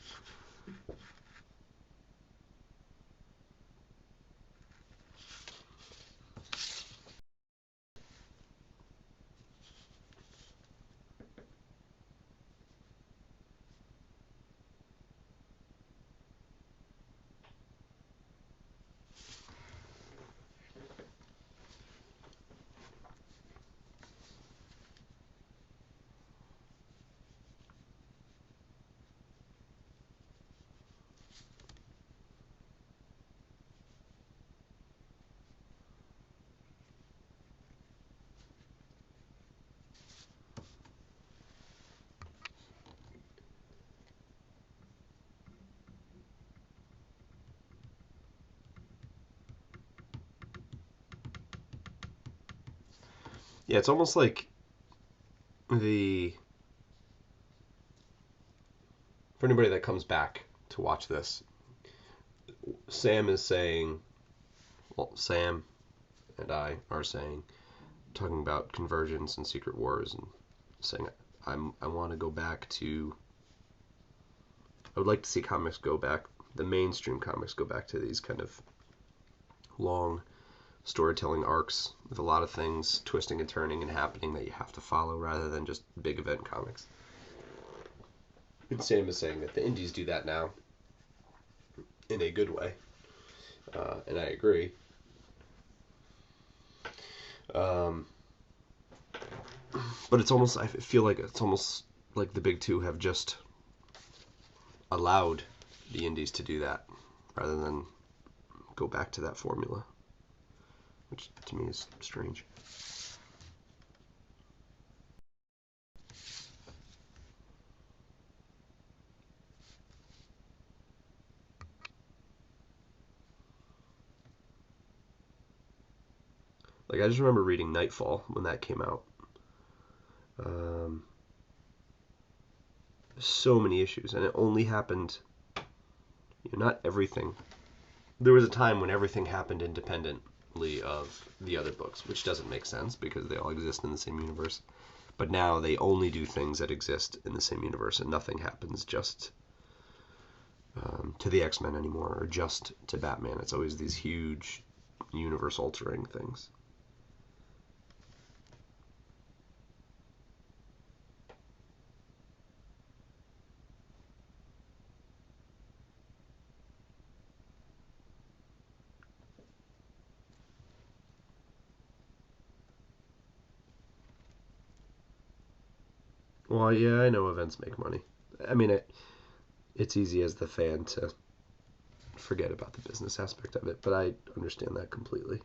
Yeah, it's almost like the... For anybody that comes back to watch this, Sam is saying... Well, Sam and I are saying... Talking about Convergence and Secret Wars and saying I want to go back to... I would like to see comics go back, the mainstream comics go back to these kind of long storytelling arcs with a lot of things twisting and turning and happening that you have to follow rather than just big event comics. And Sam is saying that the indies do that now in a good way, and I agree. Um, but it's almost, I feel like it's almost like the big two have just allowed the indies to do that rather than go back to that formula, which to me is strange. Like, I just remember reading Nightfall when that came out. Um, so many issues, and it only happened, not everything. There was a time when everything happened independently of the other books, which doesn't make sense because they all exist in the same universe. But now they only do things that exist in the same universe, and nothing happens just to the X-Men anymore, or just to Batman. It's always these huge universe-altering things. Well, yeah, I know events make money. I mean, it's easy as the fan to forget about the business aspect of it, but I understand that completely.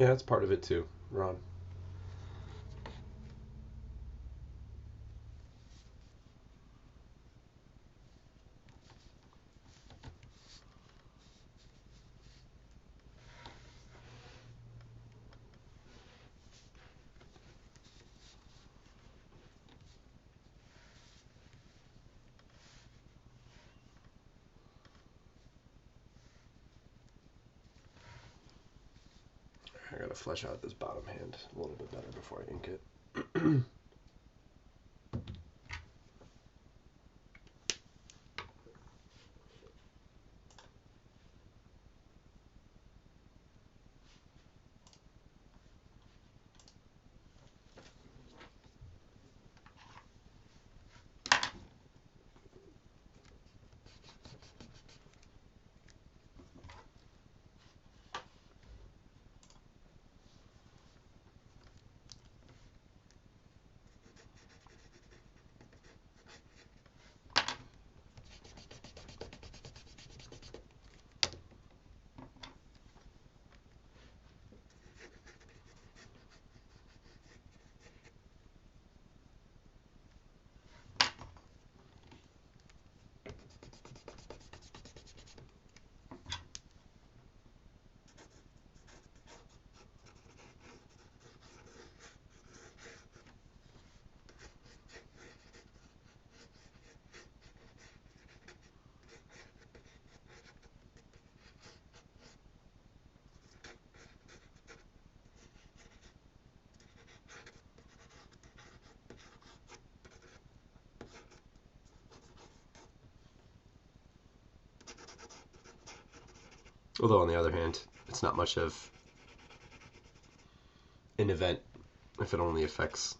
Yeah, that's part of it too, Ron. I gotta flesh out this bottom hand a little bit better before I ink it. Although on the other hand, it's not much of an event if it only affects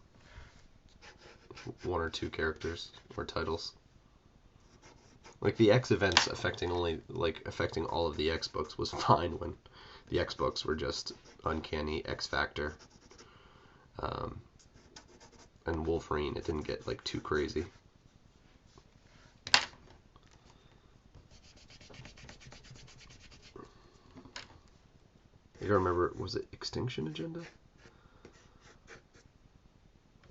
one or two characters or titles. Like the X events affecting all of the X books was fine when the X books were just Uncanny, X Factor, and Wolverine. It didn't get like too crazy. I don't remember, was it Extinction Agenda?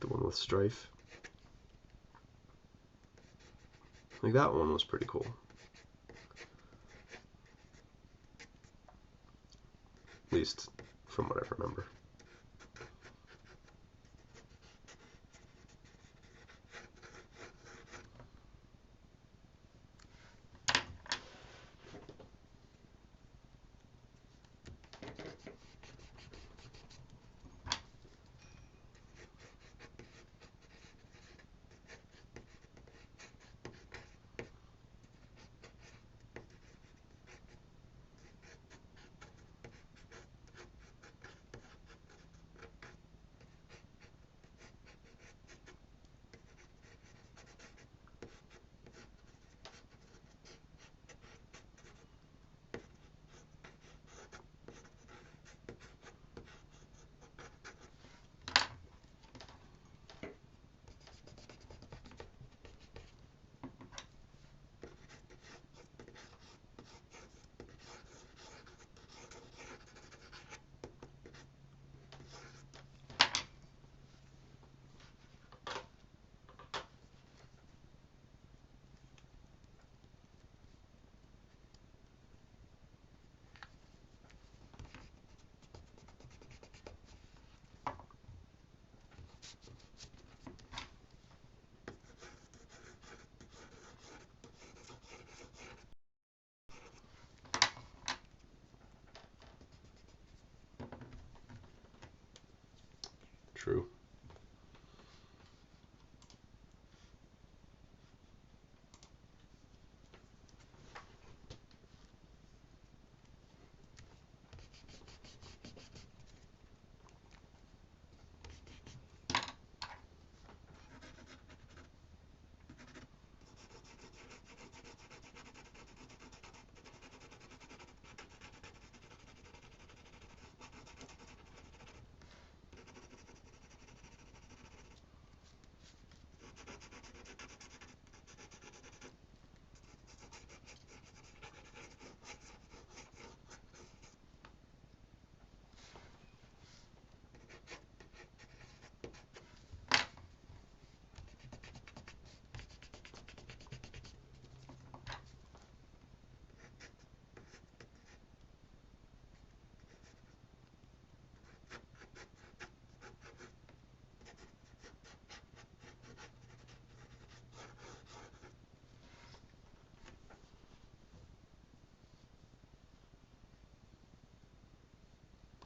The one with Strife? Like that one was pretty cool. At least from what I remember. True.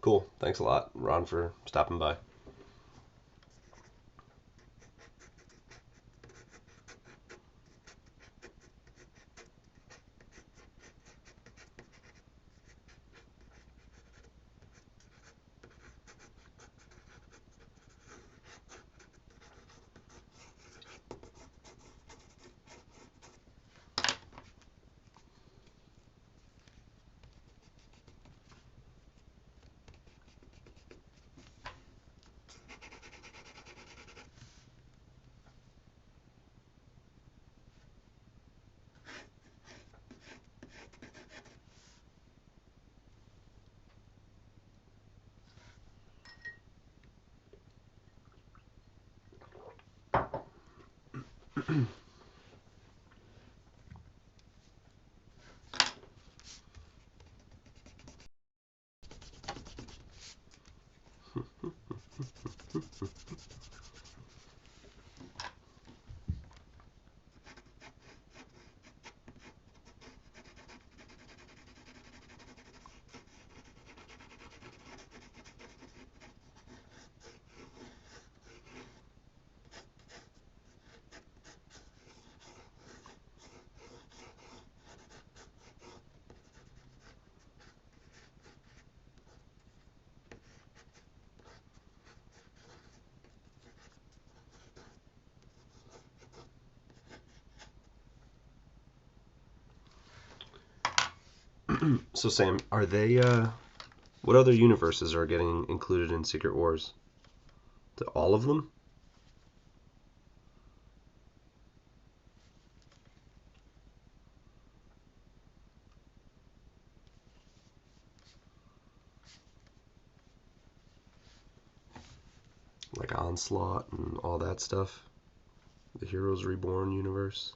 Cool. Thanks a lot, Ron, for stopping by. So Sam, are they what other universes are getting included in Secret Wars? All of them? Like Onslaught and all that stuff? The Heroes Reborn universe?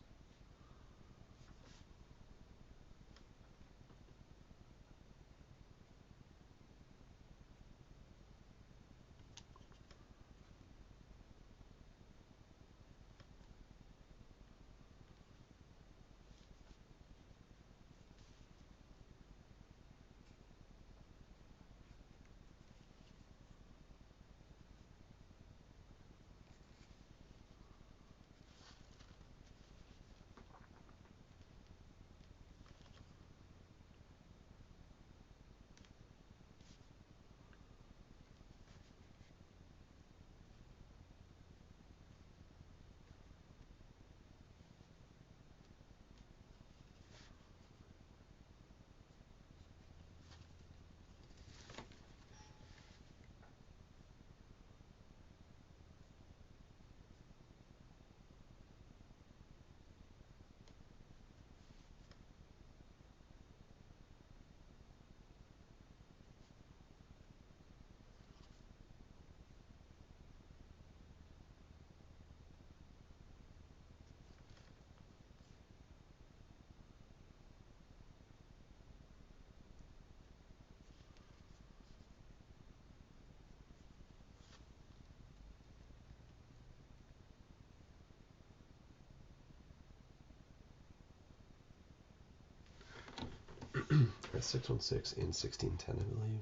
That's 616 in 1610, I believe.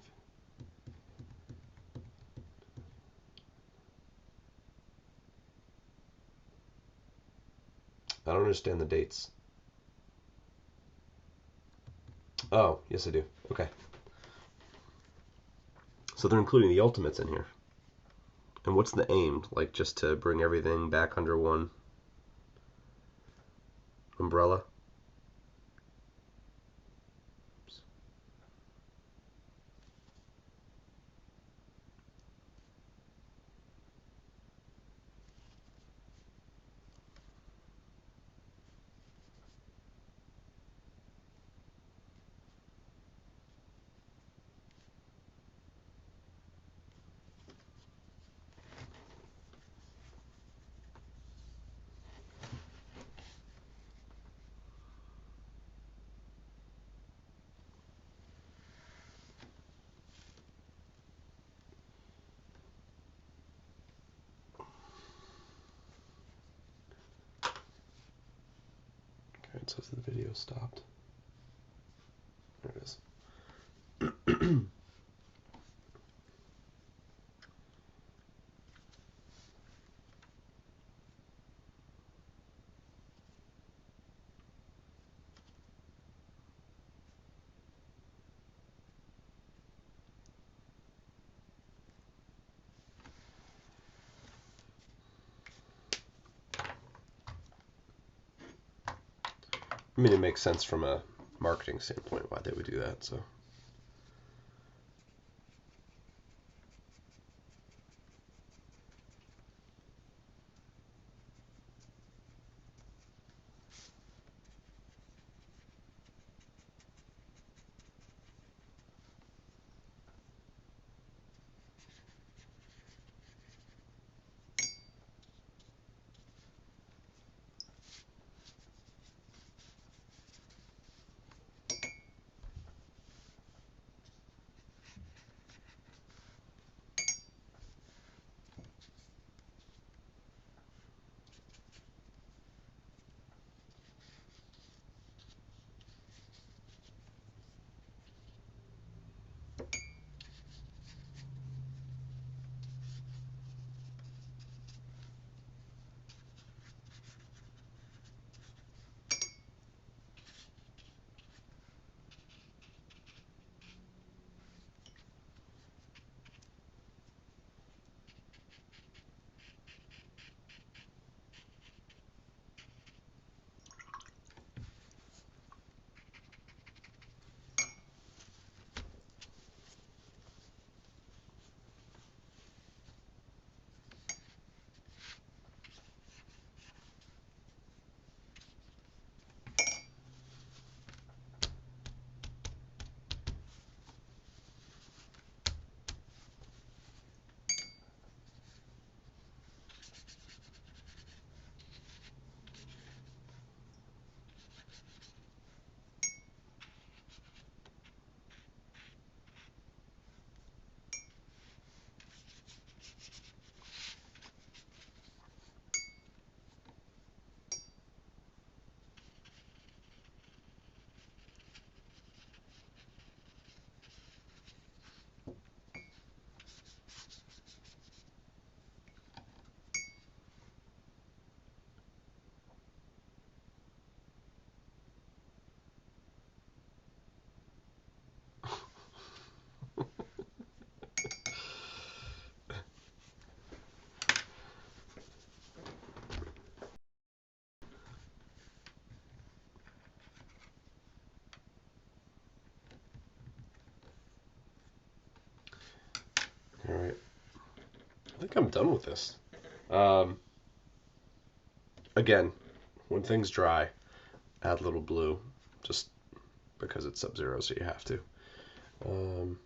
I don't understand the dates. Oh, yes I do. Okay. So they're including the Ultimates in here. And what's the aim? Like just to bring everything back under one umbrella? Okay, it says the video stopped. There it is. I mean, it makes sense from a marketing standpoint why they would do that, so. All right. I think I'm done with this. Um, Again, when things dry, add a little blue, just because it's Sub-Zero, so you have to. Um,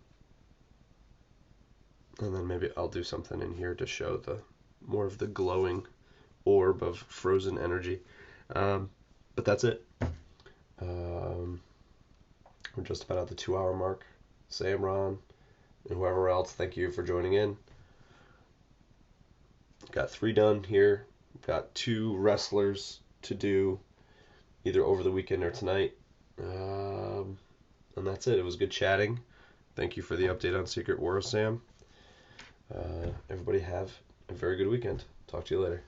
and then maybe I'll do something in here to show the more of the glowing orb of frozen energy. But that's it. Um, we're just about at the 2 hour mark. Sam, Ron, and whoever else, thank you for joining in. Got 3 done here. Got 2 wrestlers to do either over the weekend or tonight. And that's it. It was good chatting. Thank you for the update on Secret Wars, Sam. Everybody have a very good weekend. Talk to you later.